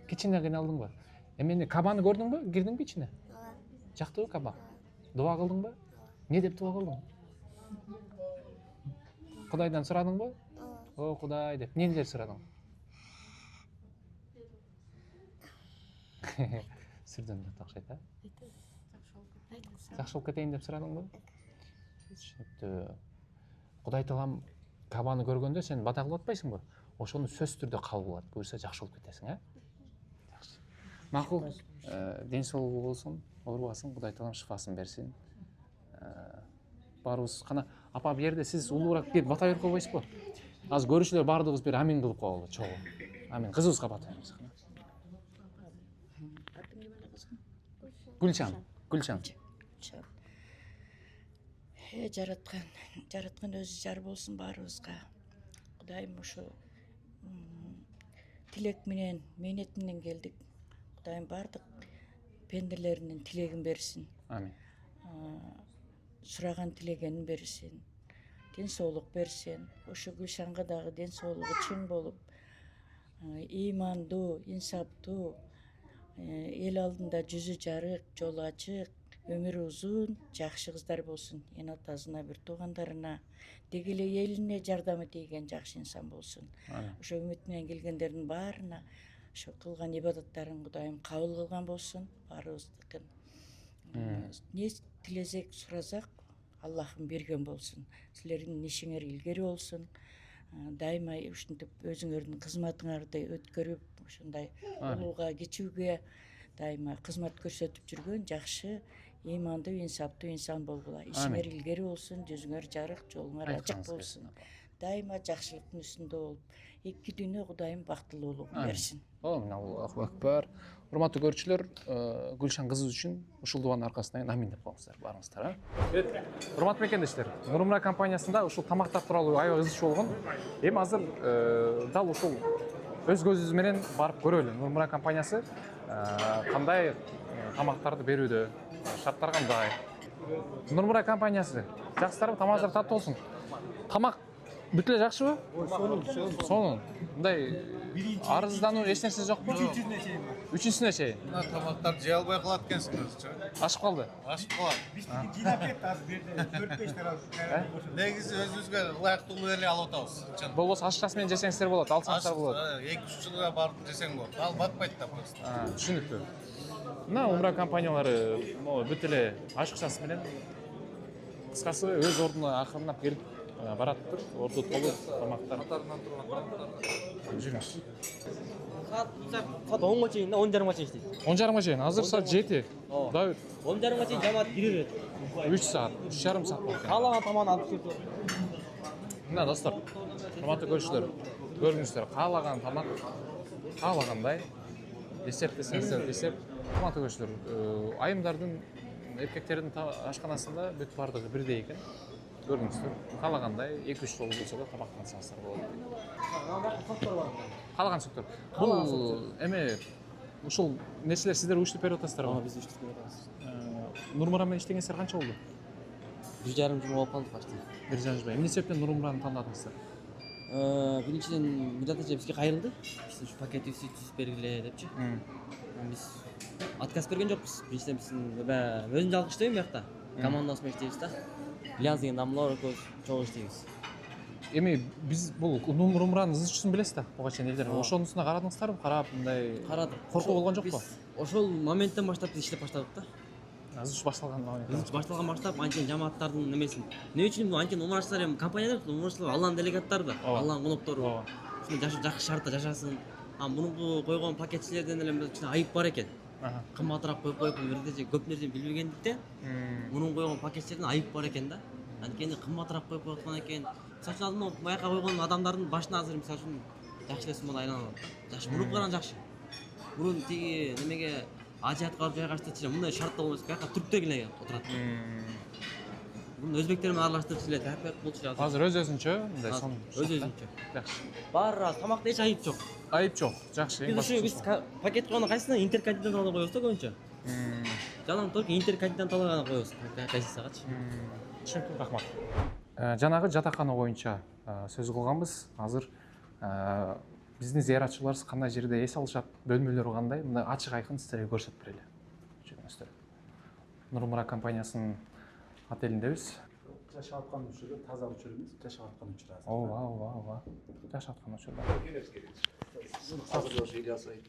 Кичине кыйналдыңбы? Эмени кабаны көрдүңбү? Кирдиңби ичине? Жактыбы каба? Дуа кылдыңбы? Не деп дуа кылдың? Кудайдан сурадыңбы? О, Кудай деп. Нелер сурадың? Сүрдөн окшойт, Жакшы болуп кетейин деп сурадыңбы? Түшүнүктүү. Кудай Таалам кабаны көргөндө сен бата кылып атпайсыңбы? Ошону сөзсүз түрдө кабыл кылат. Буюрса жакшы болуп кетесиң, Жакшы. Макул. Ден соолугу болсун, оорубасын, Кудай Таалам шифасын берсин. Баарыбыз кана апа бу жерде сиз улуураак келип бата берип койбойсузбу? Азыр көрүүчүлөр баардыгыбыз бир амин кылып коелу, чогуу. Амин. Кызыбызга бата беребиз. Гүлшан. Гүлшан. Жараткан өзү жар болсун баарыбызга. Кудайым ошо тилек менен, мээнет менен келдик. Кудайым баардык пенделеринин тилегин берсин. Амин. Сураган тилегенин берсин. Ден соолук берсин. Ошо Гүлшанга дагы ден соолугу чың болуп, ыймандуу, инсаптуу, эл алдында жүзү жарык, жолу ачык, өмүрү узун, жакшы кыздар болсун. Эне атасына, бир туугандарына, деги эле элине жардамы тийген жакшы инсан болсун. Ошо үмүт менен келгендердин баарына ошо кылган ибадаттарын Кудайым кабыл кылган болсун. Баарыбыздыкын не тилесек, суразак, Аллахым берген болсун. Силердин ишиңер илгери болсун. Дайыма ушинтип өзүңөрдүн кызматыңарды өткөрүп, ушундай улууга, кичүүгө дайыма кызмат көрсөтүп жүргөн жакшы, ыймандуу, инсаптуу инсан болгула. Ишиңер илгери болсун, жүзүңөр жарык, жолуңар ачык болсун. Дайыма жакшылыктын үстүндө болуп, эки дүйнө Кудайым бактылуулугун берсин. Аллаху акбар. Урматтуу көрүүчүлөр, Гүлшан кызыбыз үчүн ушул дуанын аркасынан амин деп коюңуздар, баарыңыздар. Урматтуу мекендештер, Нурмура компаниясында ушул тамактар тууралуу аябай ызычуу болгон. Эми азыр дал ушул өз көзүбүз менен барып көрөлү. Нурмура компаниясы кандай тамактарды берүүдө, шарттар кандай? Нурмура компаниясы жакшысыздарбы? Тамагыңыздар таттуу болсун. Тамак бүт эле жакшыбы? Сонун. Мындай арыздануу эч нерсе жокпу? Үчүнчүсүнө чейин. Мына тамактарды жей албай калат экенсиңерчи. Ашып калды. Ашып калат. Биз жыйнап кетти азыр берди 4-5 тарап. Негизи өзүбүзгө ылайыктуу эле алып атабыз. Болбосо ашыкчасы менен жесеңиздер болот, алсаңыздар болот. 2-3 жылга барып жесең болот. Ал батпайт да просто. Түшүнүктүү. Мына умра компаниялары бүт эле ашыкчасы менен кыскасы өз ордуна акырындап келип бараттыр. Орду толуп тамактар. Катарынан турган тамактар. Жүрүңүз. Saat 10'a çeyin, 10:30'a çeyin işte. 10:30 чейин, азыр саат 7. Да. 10:30'a çeyin cemaat girer. 3 saat, 3,5 saat болот. Kalan tamam alıp çıktı. Мына достор, урматтуу көрүүчүлөр, көрүңүздөр, каалаган тамак, каалагандай эсептесеңиздер десеп, урматтуу көрүүчүлөр, айымдардын, эркектердин ашканасында бүт бардыгы бирдей экен. Көрүңүздөр, каалагандай 2-3 жол болсо да тамактансаңыздар болот. Каалаган суктар. Бул эме ушул нерселер сиздер уюштуруп берип атасыздарбы? Биз уюштуруп берип атабыз. Нурмура менен иштегенсиздер канча болду? 1,5 жыл болуп калды почти. 1,5 жыл. Эмне себептен Нурмураны тандадыңыздар? Биринчиден Мирзат эже бизге кайрылды. Биз ушу пакетти сүт бергиле депчи. Биз отказ берген жокпуз. Биринчиден биздин өзүм жалгыз иштейм биякта. Командабыз менен иштейбиз да. Ильяс деген намлор чогуу иштейбиз. Эми биз бул Нурмуранын ызычуусун билесиз да, буга чейин элдер. Ошонусуна карадыңыздарбы? Карап мындай карадык. Коркуу болгон жокпу? Ошол моменттен баштап биз иштеп баштадык да. Азыр башталган. Башталган баштап анчен жамааттардын немесин. Эмне үчүн бул анчен умрачылар эми компаниялар, умрачылар Алланын делегаттары да, Алланын коноктору. Ушундай жакшы шартта жашасын. Мурунку койгон пакетчилерден эле кичине айып бар экен. Кымбатыраак коюп бул жерде көп нерсени билбегендиктен мунун койгон пакетчилерден айып бар экен да. Анткени кымбатыраак коюп коюшкан экен. Мисалы үчүн алдын баягы койгон адамдардын башына азыр мисалы үчүн жакшы нерсе менен айланып атат. Жакшы, мурунку караган жакшы. Мурун тиги немеге Азиатка алып жайгаштырчу мындай шартта болбосо баягы түрктөр эле отурат. Муну өзбектер менен аралаштырчу эле тапек болчу эле. Азыр өз-өзүнчө мындай сон. Өз-өзүнчө. Жакшы. Баары тамакта эч айып жок. Айып жок. Жакшы. Биз пакет койгондо кайсысына интерконтинентал коебуз да көбүнчө. Жалаң только интерконтинентал гана коебуз. Кайсысагачы. Түшүнүктүү, рахмат. Жанагы жатакана боюнча сөз кылганбыз. Азыр биздин зыяратчыларыбыз кандай жерде эс алышат, бөлмөлөрү кандай, мындай ачык айкын сиздерге көрсөтүп берели. Жүрүңүздөр. Нурмура компаниясынын отелиндебиз. Жашап аткан учурда таза учур эмес, жашап аткан учур азыр. Ооба. Жашап аткан учурда. Азыр ошо Ильяс айт.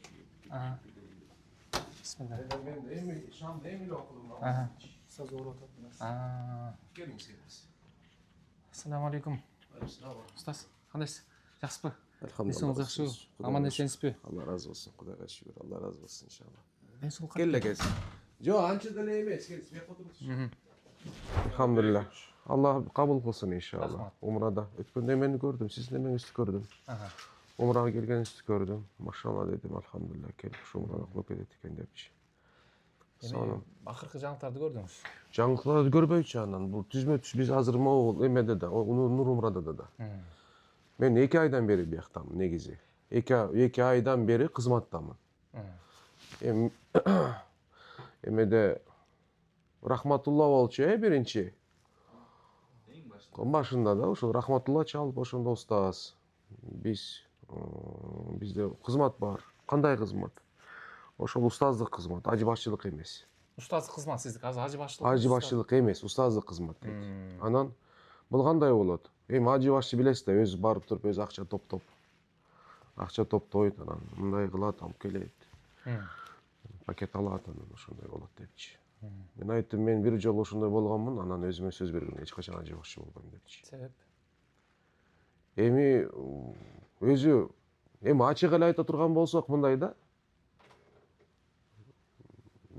Бисмилlah. Мен эми шамда эми окудум. Саз ооруп атат эмес. Келиңиз келиңиз. Ассаламу алейкум. Устаз, кандайсыз? Жакшысызбы? Алхамдулилlah. Жакшы. Аман эсенсизби? Алла разы болсун. Кудайга шүгүр. Алла разы болсун иншалла. Мен сол Келе келсин. Жок, анча деле эмес. Келиңиз, бияка отуруңуз. Алхамдулилlah. Алла кабыл кылсын иншалла. Умрада өткөндө мени көрдүм, сиздин эмеңизди көрдүм. Умрага келгениңизди көрдүм. Машалла дедим, алхамдулилlah келип ушу умраны кылып кетет экен депчи. Эми акыркы жаңылыктарды көрдүңүз? Жаңылыктарды көрбөйчү анан. Бул түзмө-түз биз азыр могул эмеде да, Нур Умрада да. Мен 2 айдан бери бияктамын негизи. 2 айдан бери кызматтамын. Эмеде Рахматулла болчу, биринчи. Башында да ошол Рахматулла чалып ошондо устаз. Бизде кызмат бар. Кандай кызмат? Ошол устаздык кызмат, ажы башчылык эмес. Устаздык кызмат сиздики азыр ажы башчылык. Ажы башчылык эмес, устаздык кызмат дейт. Анан бул кандай болот? Эми ажы башчы билесиз да, өзү барып туруп өзү акча топтойт, анан мындай кылат, алып келет. Пакет алат, анан ошондой болот депчи. Мен айттым, мен бир жолу ошондой болгонмун, анан өзүмө сөз бергем, эч качан ажы башчы болбойм депчи. Себеп? Эми өзү ачык эле айта турган болсок мындай да.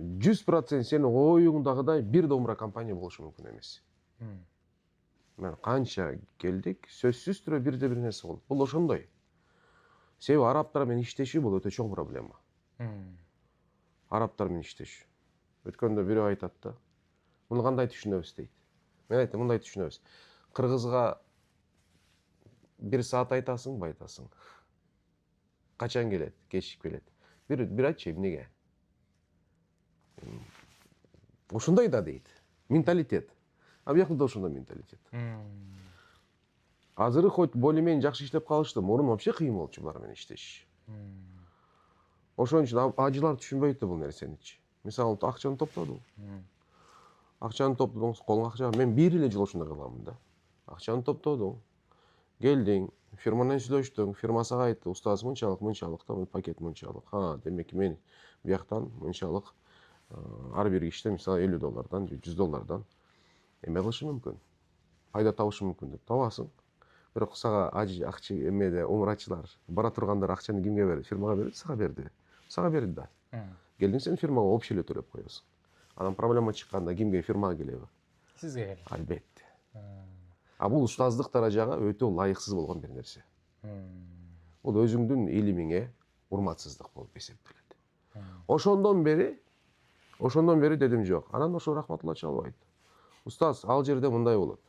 100% сенин оюңдагыдай бир да умра компания болушу мүмкүн эмес. Мен канча келдик, сөзсүз түрдө бирде бир нерсе болду. Бул ошондой. Себеби арабтар менен иштешүү бул өтө чоң проблема. Арабтар менен иштешүү. Өткөндө бирөө айтат да, муну кандай түшүнөбүз дейт. Мен айттым, мындай түшүнөбүз. Кыргызга 1 саат айтасың, айтасың. Качан келет, кечип келет. Бир айтчы, эмнеге? Ошондой да дейт. Менталитет. А биякта да ошондой менталитет. Азыры хоть более-менее жакшы иштеп калышты, мурун вообще кыйын болчу булар менен иштеш. Ошон үчүн ажылар түшүнбөйт да бул нерсеничи. Мисалы, акчаны топтоду. Акчаны топтодуңуз, колуңа акча. Мен бир эле жолу ошондой кыламын да. Акчаны топтодуң. Келдиң, фирма менен сүйлөштүң, фирма сага айтты, устаз мынчалык, да, пакет мынчалык. Демек мен бияктан мынчалык ар бир кишиден мисалы $50, $100 эме кылышы мүмкүн. Пайда табышы мүмкүн деп табасың. Бирок сага акча эмеде умрачылар бара тургандар акчаны кимге берди? Фирмага берди, сага берди. Сага берди да. Келдиң, сен фирмага общий эле төлөп коесуң. Анан проблема чыкканда кимге? Фирмага келеби? Сизге келет. Албетте. Бул устаздык даражага өтө ылайыксыз болгон бир нерсе. Бул өзүңдүн илимиңе урматсыздык болуп эсептелет. Ошондон бери дедим жок. Анан ошо Рахматулла чалып айтты. Устаз, ал жерде мындай болот.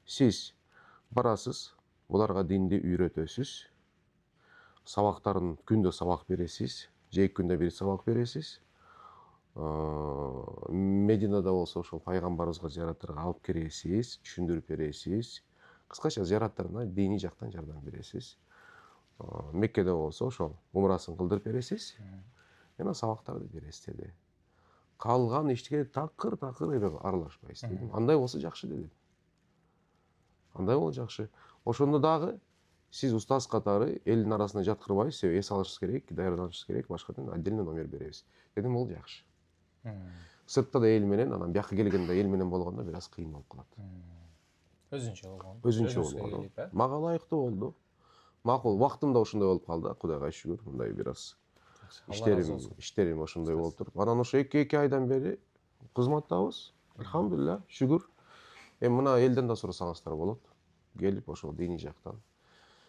Сиз барасыз, буларга динди үйрөтөсүз. Сабактарын күндө сабак бересиз, же 2 күндө бир сабак бересиз. Мединада болсо ошол пайгамбарыбызга зыяраттарга алып киресиз, түшүндүрүп бересиз. Кыскача зыяраттарына диний жактан жардам бересиз. Меккеде болсо ошол умрасын кылдырып бересиз. Жана сабактарды бересиз деди. Калган ишке такыр эме аралашпайсыз дедим. Андай болсо жакшы дедим. Андай болсо жакшы. Ошондо дагы сиз устаз катары элдин арасына жаткырбайсыз, эс алышыңыз керек, даярданышыңыз керек, башкадан отдельно номер беребиз. Дедим, бул жакшы. Сыртта да эл менен, анан бияка келгенде эл менен болгондо бир аз кыйын болуп калат. Өзүнчө болгон. Өзүнчө болгон. Мага ылайыктуу болду. Макул, убактымда ошондой болуп калды, Кудайга шүгүр. Мындай бир аз иштерим ошондой болуп туруп. Анан ошо 2 айдан бери кызматтабыз. Алхамдулилля, шүгүр. Эми мына элден да сурасаңыздар болот. Келип ошол диний жактан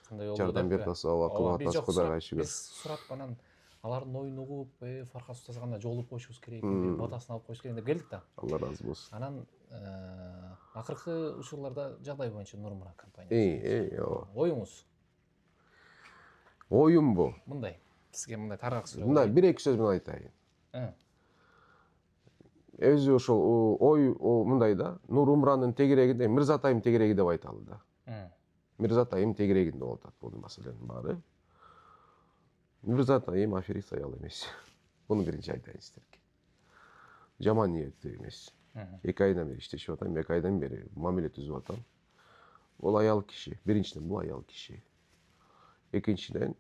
жардам берип атасы, кылып атасы, Кудайга шүгүр. Биз сурап анан алардын оюн угуп, Фархат устазга кандай жолугуп коюшубуз керек, батасын алып коюш керек деп келдик да. Алла ыраазы болсун. Анан акыркы учурларда жагдай боюнча Нурмурат компаниясы. Ооба. Оюңуз? Оюмбу? Мындай. Сизге мындай таргак суроо. Мындай 1-2 сөз менен айтайын. Өзү ошол ой мындай да, Нурумранын тегерегинде Мырзатайым тегереги деп айталы да. Мырзатайым тегерегинде болуп атат бул маселенин баары. Мырзатайым аферист аял эмес. Буну биринчи айтайын сиздерге. Жаман ниеттүү эмес. 2 айдан бери иштешип атам, 2 айдан бери мамиле түзүп атам. Бул аял киши. Биринчиден бул аял киши. Экинчиден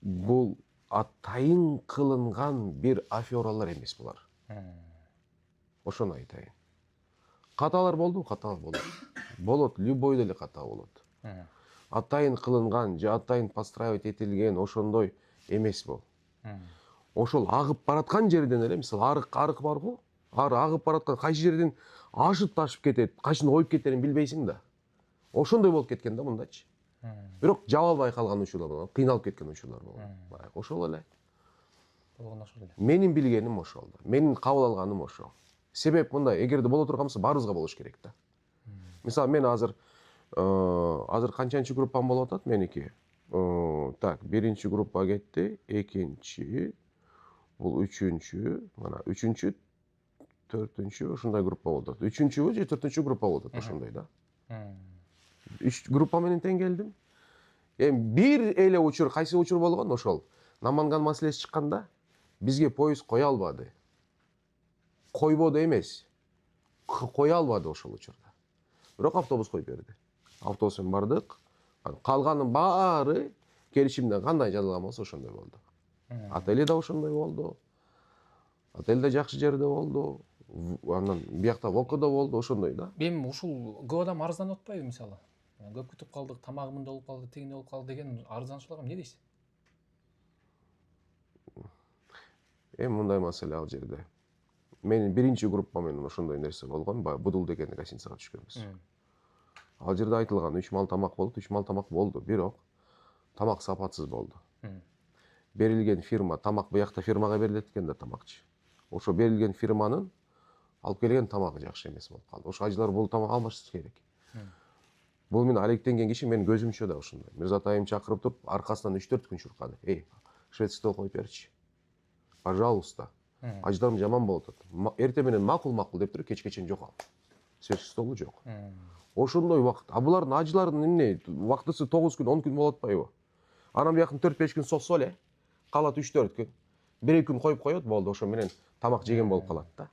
бул атайын кылынган бир афералар эмес булар. Ошону айтайын. Каталар болду, каталар болду. Болот, любой деле ката болот. Атайын кылынган же атайын подстраивать этилген ошондой эмес бул. Ошол агып бараткан жерден эле, мисалы арык барбы? Агып бараткан кайсы жерден ашып ташып кетет, кайсыны коюп кетерин билбейсиң да. Ошондой болуп кеткен да мындачы. Бирок жаба албай калган учурлар болот, кыйналып кеткен учурлар болот. Ошол эле. Менин билгеним ошол да. Менин кабыл алганым ошол. Себеп мындай, эгерде боло турган болсо баарыбызга болуш керек да. Мисалы мен азыр канчанчы группам болуп атат меники? Так, биринчи группа кетти, экинчи, бул үчүнчү, мына үчүнчү, төртүнчү ушундай группа болуп атат. Үчүнчүбү же төртүнчү группа болуп атат ошондой да. 3 группа менен тең келдим. Эми бир эле учур, кайсы учур болгон ошол. Наманган маселеси чыкканда бизге поезд кое албады. Койбоду эмес. Кое албады ошол учурда. Бирок автобус коюп берди. Автобус менен бардык. Калганын баары келишимден кандай жазылган болсо ошондой болду. Отели да ошондой болду. Отель да жакшы жерде болду. Анан биякта Вока да болду, ошондой да. Эми ушул көп адам арызданып атпайбы мисалы? Көп күтүп калдык, тамагы мындай болуп калды, тигиндей болуп калды деген арызданышууларга эмне дейсиз? Эми мындай маселе ал жерде. Менин биринчи группа менен ошондой нерсе болгон, Будул деген гостиницага түшкөнбүз. Ал жерде айтылган 3 мал тамак болду, 3 мал тамак болду, бирок тамак сапатсыз болду. Берилген фирма, тамак буякта фирмага берилет экен да тамакчы. Ошо берилген фирманын алып келген тамагы жакшы эмес болуп калды. Ошо ажылар бул тамак алмашысы керек. Бул мен алектенген киши менин көзүмчө да ошондой. Мырзатайым чакырып туруп, аркасынан 3-4 күн чуркады. Швед стол коюп берчи. Пожалуйста. Ажыларым жаман болуп атат. Эрте менен макул деп туруп, кечке чейин жок ал. Свет столу жок. Ошондой убакыт. А булардын ажылардын эмне убактысы 9 күн, 10 күн болуп атпайбы? Анан биякын 4-5 күн соксо эле, калат 3-4 күн. 1 күн коюп коет, болду, ошо менен тамак жеген болуп калат да.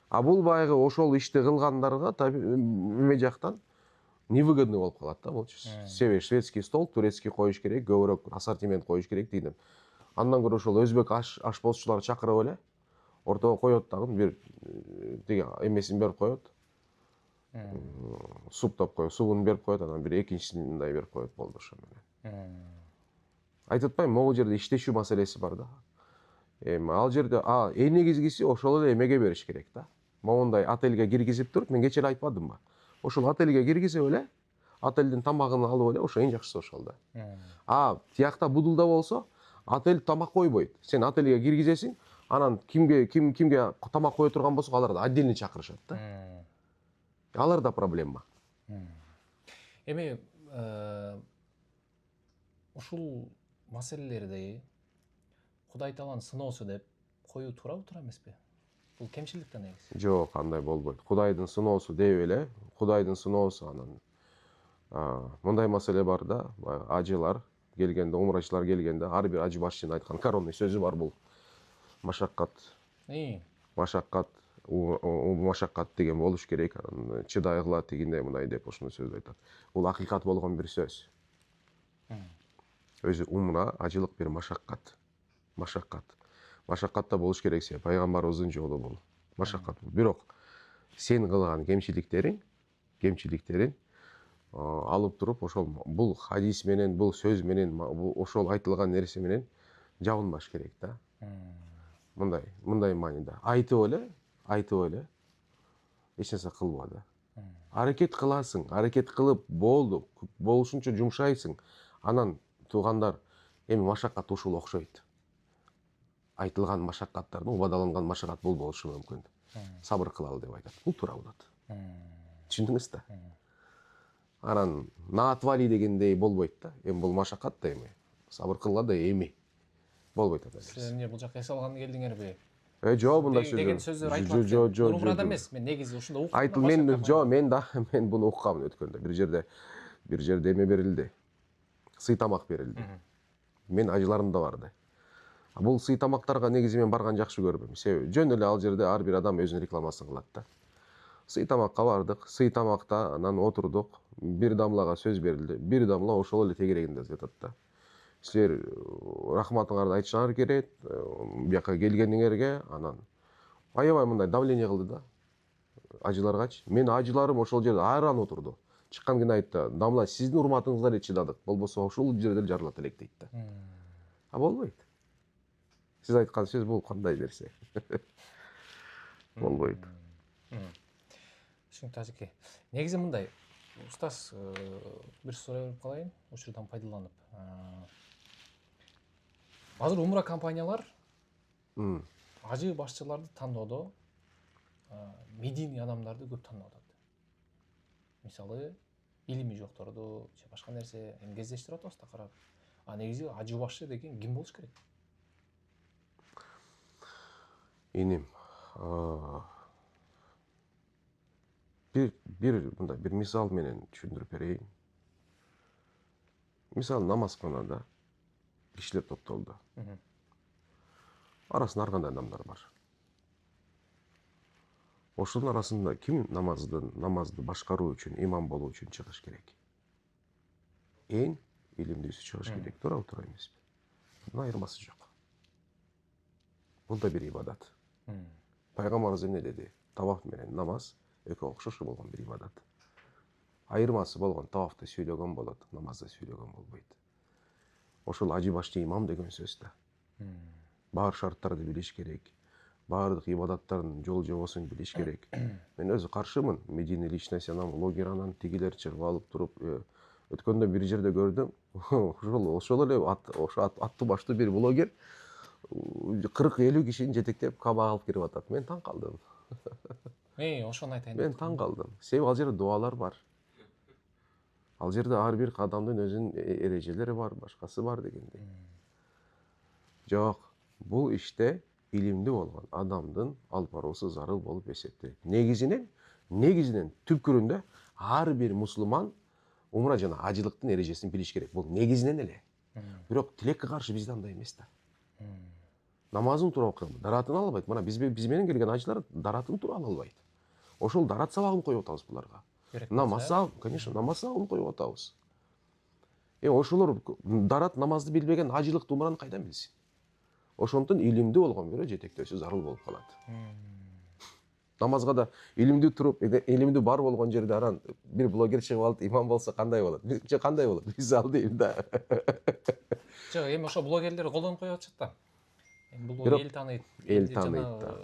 А бул байгы ошол ишти кылгандарга эме жактан невыгодный болуп калат да болчу. Себеби шведский стол, турецкий коюш керек, көбүрөөк ассортимент коюш керек дейм. Андан көрө ошол өзбек ашпозчуларды чакырып эле ортого коет дагы бир тиги эмесин берип коет. Суптап коет, суун берип коет, анан бир экинчисин мындай берип коет, болду ошо менен. Айтып атпайм, могул жерде иштешүү маселеси бар да. Эми ал жерде эң негизгиси ошол эле эмеге бериш керек да. Моундай отельге киргизип туруп, мен кечээ эле айтпадымбы? Ошол отельге киргизип эле, отелдин тамагын алып эле, ошо эң жакшысы ошол да. Тиякта Будулда болсо, отель тамак койбойт. Сен отельге киргизесиң, анан кимге тамак кое турган болсо, аларды отдельно чакырышат да. Алар да проблема. Эми ушул маселелерди Кудай Тааланын сыноосу деп коюу туура эмеспи? Бул кемчилик да негизи. Жок, андай болбойт. Кудайдын сыноосу деп эле, Кудайдын сыноосу анан мындай маселе бар да, ажылар келгенде, умрачылар келгенде, ар бир ажы башчынын айткан коронный сөзү бар бул. Машаккат. Машаккат деген болуш керек, чыдайгыла тигиндей мындай деп ошону сөз айтат. Бул акыйкат болгон бир сөз. Өзү умра, ажылык бир машаккат. машаккат. Машаккатта болуш керек сен пайгамбарыбыздын жолу бул. Машаккат бул. Бирок сен кылган кемчиликтерин алып туруп ошол бул хадис менен, бул сөз менен, ошол айтылган нерсе менен жабылмаш керек да. Мындай мааниде. Айтып эле эч нерсе кылба да. Аракет кыласың, аракет кылып болду, болушунча жумшайсың. Анан туугандар, эми машаккат ушул окшойт. Айтылган машаккаттардын, убадаланган машакат бул болушу мүмкүн. Сабыр кылалы деп айтат. Бул туура болот. Түшүндүңүз да? Анан наатвали дегендей болбойт да. Эми бул машакат да эми. Сабыр кылган да эми болбойт да. Силер эмне бул жака эс алганы келдиңерби? Жок, мындай сөздөр. Деген сөздөр айтылат. Нурмурада эмес. Мен негизи ушунда укуп. Мен буну уккам өткөндө. Бир жерде эме берилди. Сый тамак берилди. Мен ажыларым да барды. Бул сый тамактарга негизи мен барган жакшы көрбөйм. Себеби жөн эле ал жерде ар бир адам өзүнүн рекламасын кылат да. Сый тамакка бардык. Сый тамакта анан отурдук. Бир дамлага сөз берилди. Бир дамла ошол эле тегерегинде жатат да. Силер рахматыңарды айтышыңар керек, бияка келгениңерге, анан аябай мындай давление кылды да. Ажыларгачы. Мен ажыларым ошол жерде айран отурду. Чыккан күнү айтты, дамла сиздин урматыңызга эле чыдадык. Болбосо ошол жерде эле жарылат элек дейт да. Болбойт. Сиз айткан сөз бул кандай нерсе? Болбойт. Түшүнүктүү ажеке. Негизи мындай, устаз, бир суроо берип калайын, учурдан пайдаланып. Азыр умра компаниялар ажы башчыларды тандоодо медийный адамдарды көп тандап атат. Мисалы, илими жокторду, же башка нерсе кездештирип атабыз да карап. Негизи ажы башчы деген ким болуш керек? Иним. Бир мисал менен түшүндүрүп берейин. Мисалы намазканада кишилер топтолду. Арасында ар кандай адамдар бар. Ошонун арасында ким намазды башкаруу үчүн, имам болуу үчүн чыгыш керек? Эң илимдүүсү чыгыш керек, туура эмеспи? Бунун айырмасы жок. Бул да бир ибадат. Пайгамбарыбыз эмне деди? Таваф менен намаз экөө окшош болгон бир ибадат. Айырмасы болгон тавафта сүйлөгөн болот, намазда сүйлөгөн болбойт. Ошол ажы башчы имам деген сөз да. Баар шарттарды билиш керек. Баардык ибадаттардын жол жобосун билиш керек. Мен өзү каршымын. Медийный личность анан блогер анан тигилер чыгып алып туруп, өткөндө бир жерде көрдүм. Ошол эле аттуу баштуу бир блогер 40-50 кишини жетектеп Кабага алып кирип атат. Мен таң калдым. Ошону айтайын. Мен таң калдым. Себеби ал жерде дуалар бар. Ал жерде ар бир кадамдын өзүнүн эрежелери бар, башкасы бар дегендей. Жок, бул иште илимдүү болгон адамдын алып баруусу зарыл болуп эсептелет. Негизинен түпкүрүндө ар бир мусулман умра жана ажылыктын эрежесин билиш керек. Бул негизинен эле. Бирок тилекке каршы бизде андай эмес да. Намазын туура окуйм, даратын ала албайт. Мына биз менен келген ажылар даратын туура ала албайт. Ошол дарат сабагын коюп атабыз буларга. Конечно, намаз сабагын коюп атабыз. Ошолор дарат намазды билбеген ажылыкты умраны кайдан билсин? Ошондон илимдүү болгон бирөө жетектөөсү зарыл болуп калат. Намазга да илимдүү туруп, илимдүү бар болгон жерде аран бир блогер чыгып алып имам болсо кандай болот? Кандай болот? Мисал дейм да. Жок, эми ошо блогерлер колдонуп коюп атышат да. Бул эл тааныйт. Эл тааныйт да.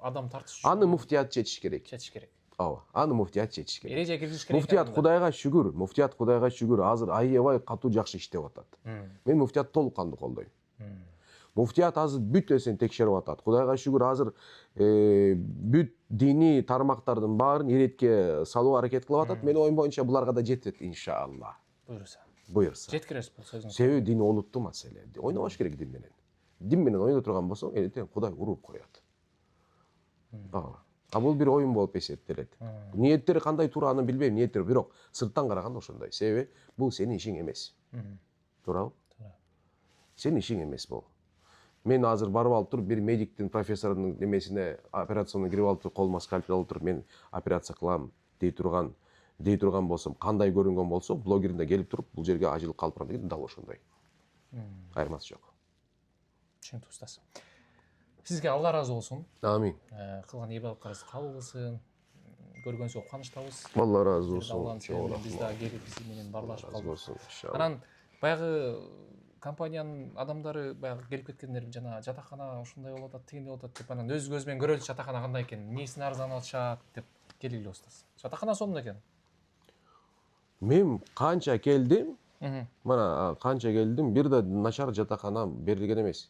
Адам тартыш. Аны муфтият чечиш керек. Ооба, аны муфтият чечиш керек. Эреже киргизиш керек. Муфтият Кудайга шүгүр, азыр аябай катуу жакшы иштеп атат. Мен муфтият толук кандуу колдойм. Муфтият азыр бүт нерсени текшерип атат. Кудайга шүгүр, азыр бүт диний тармактардын баарын иретке салуу аракет кылып атат. Менин оюм боюнча буларга да жетет иншалла. Буйрса. Жеткиресиз бул сөзүңүз. Себеби дин олуттуу маселе. Ойнобош керек дин менен. Дин менен ойноо турган болсоң, эртең Кудай уруп коет. Бул бир оюн болуп эсептелет. Ниеттери кандай туура аны билбейм, ниеттери бирок сырттан караганда ошондой. Себеби бул сенин ишиң эмес. Туурабы? Сенин ишиң эмес бул. Мен азыр барып алып туруп бир медиктин профессордун немесине операционно кирип алып туруп колума скальпель алып туруп мен операция кылам дей турган болсом, кандай көрүнгөн болсо, блогеринде келип туруп бул жерге ажылык алып барам деген дал ошондой. Айырмасы жок. Түшүнүктүү устаз. Сизге Алла ыраазы болсун. Амин. Кылган ийбадаттарыңыз кабыл кылсын. Көргөнүзгө кубанычтабыз. Алла ыраазы болсун. Алланын сыйынугу биз дагы келип биз менен баарлашып калдык. Болсун иншалла. Анан баягы компаниянын адамдары баягы келип кеткендер жана жатакана ушундай болуп атат, тигиндей болуп атат деп анан өз көзү менен көрөлүчү жатакана кандай экен, эмнесине арзанап атышат деп келгиле устаз. Жатакана сонун экен. Мен канча келдим, мына канча келдим, бир да начар жатакана берилген эмес.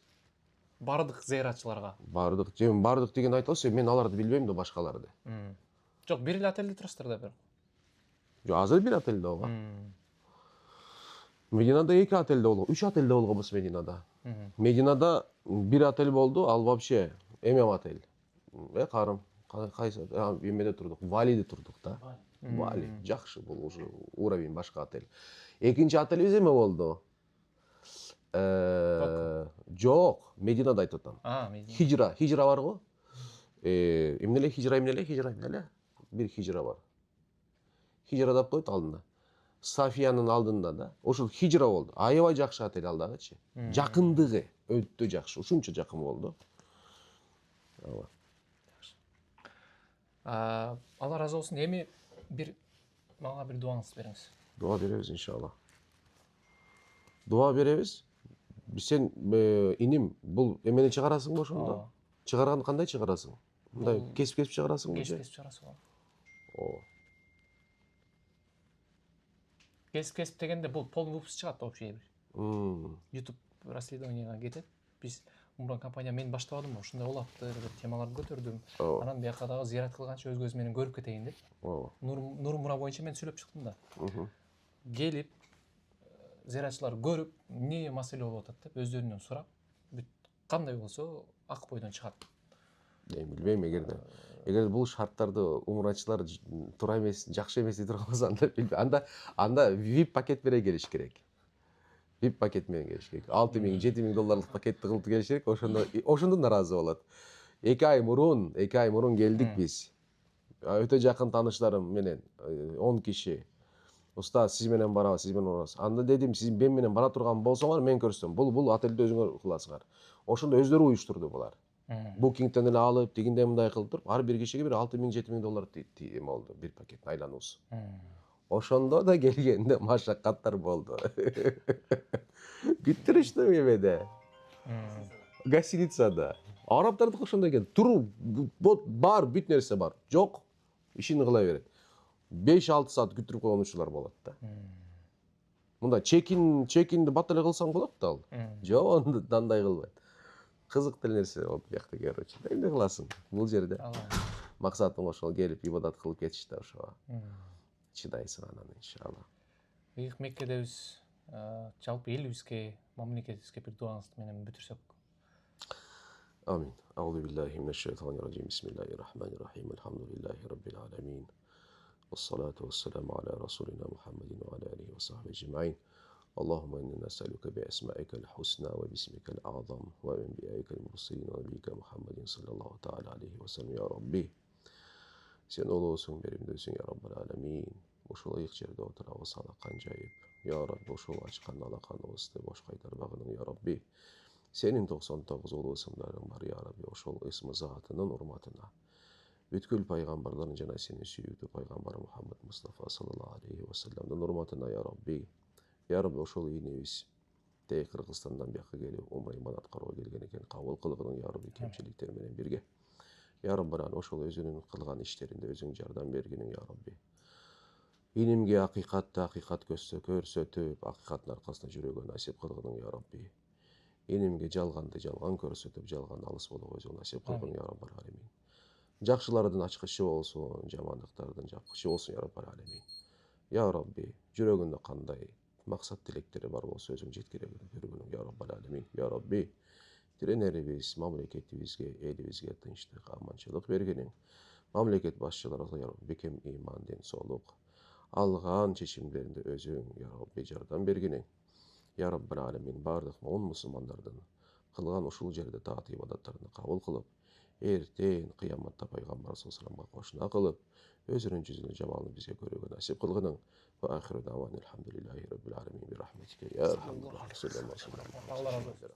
Бардык зыяратчыларга. Бардык деген айтылса, мен аларды билбейм да башкаларды. Жок, бир эле отельде турасыздар да бирок. Жок, азыр бир отельде болгон. Мединада 2 отельде болгон, 3 отельде болгонбуз Мединада. Мединада бир отель болду, ал вообще эмем отель. Карым, кайсы эмеде турдук, Балиде турдук да. Бали, жакшы, бул уже уровень башка отель. Экинчи отелибиз эме болду? Жок, Мединада айтып атам. Хижра бар го. Эмнеле хижра. Бир хижра бар. Хижра деп коет алдында. Сафиянын алдында да. Ошол хижра болду. Аябай жакшы отель ал дагычы. Жакындыгы өтө жакшы. Ушунча жакын болду. Алла ыраазы болсун. Эми мага бир дуаңызды бериңиз. Дуа беребиз иншалла. Дуа беребиз. Сен иним бул эмени чыгарасыңбы ошондо? Чыгарганды кандай чыгарасың? Мындай кесип чыгарасыңбы? Кесип чыгарасың. Кесип дегенде бул полный выпуск чыгат вообще бир. YouTube расследованияга кетет. Биз Умран компания мен баштабадым, ушундай болот деп темаларды көтөрдүм. Анан бияка дагы зыярат кылганча өз көзүм менен көрүп кетейин деп. Нур Мура боюнча мен сүйлөп чыктым да. Келип зыяратчылар көрүп, эмне маселе болуп атат деп өздөрүнөн сурап, кандай болсо ак бойдон чыгат. Мен билбейм, эгерде бул шарттарды умрачылар туура эмес, жакшы эмес дей турган болсо анда VIP пакет менен келиш керек. VIP пакет менен келиш керек. 6.000-7.000 долларлык пакетти кылып келиш керек. Ошондо наразы болот. 2 ай мурун келдик биз. Өтө жакын тааныштарым менен 10 киши. Уста, сиз менен барабыз, сиз менен барабыз. Анда дедим, сиз мен менен бара турган болсоңар, мен көрсөтөм. Бул отельде өзүңөр кыласыңар. Ошондо өздөрү уюштурду булар. Букингден эле алып, тигиндей мындай кылып туруп, ар бир кишиге бир 6.000-7.000 доллар болду бир пакет айлануусу. Ошондо да келгенде машаккаттар болду. Күттүрүштү эмеде. Гостиницада. Арабтардыкы ошондой экен. Туруу бар, бүт нерсе бар. Жок, ишин кыла берет. 5-6 саат күттүрүп койгон учурлар болот да. Мында чекинди бат эле кылсаң болот да ал. Жок, андай кылбайт. Кызык деле нерсе болду биякта, короче. Эмне кыласың? Бул жерде максатың ошол, келип ибадат кылып кетиш да ошого. Чыдайсың анан иншалла. Ыйык Меккедебиз, жалпы элибизге, мамлекетибизге бир дуаңызды менен бүтүрсөк. Амин. Аузу биллахи минеш шайтанир раджим. Бисмиллахир рахманир рахим. Алхамдулиллахи раббил аламин. Вассалату вассаламу аля расулина Мухаммадин ва аля алихи ва сахбихи аджмаин. اللهم إنا نسألك بأسمائك الحسنى وباسمك الأعظم وبأنبيائك المرسلين ونبيك محمد صلى الله تعالى عليه وسلم يا ربي. Sen ulusun, berimdesin ya Rabbal Alemin. Ошол ыйык жерде отурабыз алакан жайып. Ya Rabbi, ошол ачкан алаканыбызды бош кайтарбагын ya Rabbi. Senin 99 улуу ысымдарың бар ya Rabbi. Ошол ысмы затынын урматына. Бүткүл пайгамбарлардын жана сенин сүйүктүү пайгамбар Мухаммад Мустафа саллаллаху алейхи ва салламдын урматына ya Rabbi. Ya Rabbi, ошол ийнебиз тээ Кыргызстандан бияка келип умра иман аткарууга келген экен. Кабыл кылгын ya Rabbi, кемчиликтер менен бирге. Ya Rabbi, ошол өзүнүн кылган иштеринде өзүң жардам бергиниң ya Rabbi. Инимге акыйкат көрсөтүп, акыйкаттын аркасында жүрөгө насип кылгының ya Rabbi. Инимге жалганды жалган көрсөтүп, жалган алыс болууга өзүң насип кылгын ya Rabbal Alamin. Жакшылардын ачкычы болсун, жамандыктардын жапкычы болсун ya Rabbal Alamin. Ya Rabbi, жүрөгүндө кандай максат тилектери бар болсо өзүң жеткирегин көргүнүң ya Rabbal Alamin. Ya Rabbi, тиренерибиз, мамлекетибизге, элибизге тынчтык, аманчылык бергениң. Мамлекет башчыларга ya Rabbi бекем ыйман, ден соолук алган чечимдеринде өзүң ya Rabbi жардам бергениң. Ya Rabbal Alamin, бардык момун мусулмандардын кылган ушул жерде таат ибадаттарын кабыл кылып, эртең кыяматта пайгамбар саллаллаху алейхи ва салламга кошуна кылып, өзүнүн жүзүнүн жамалын бизге көрүүгө насип кылгының. Ва ахиру даван алхамдулиллахи раббил аламин би рахметике ya архамар рахим.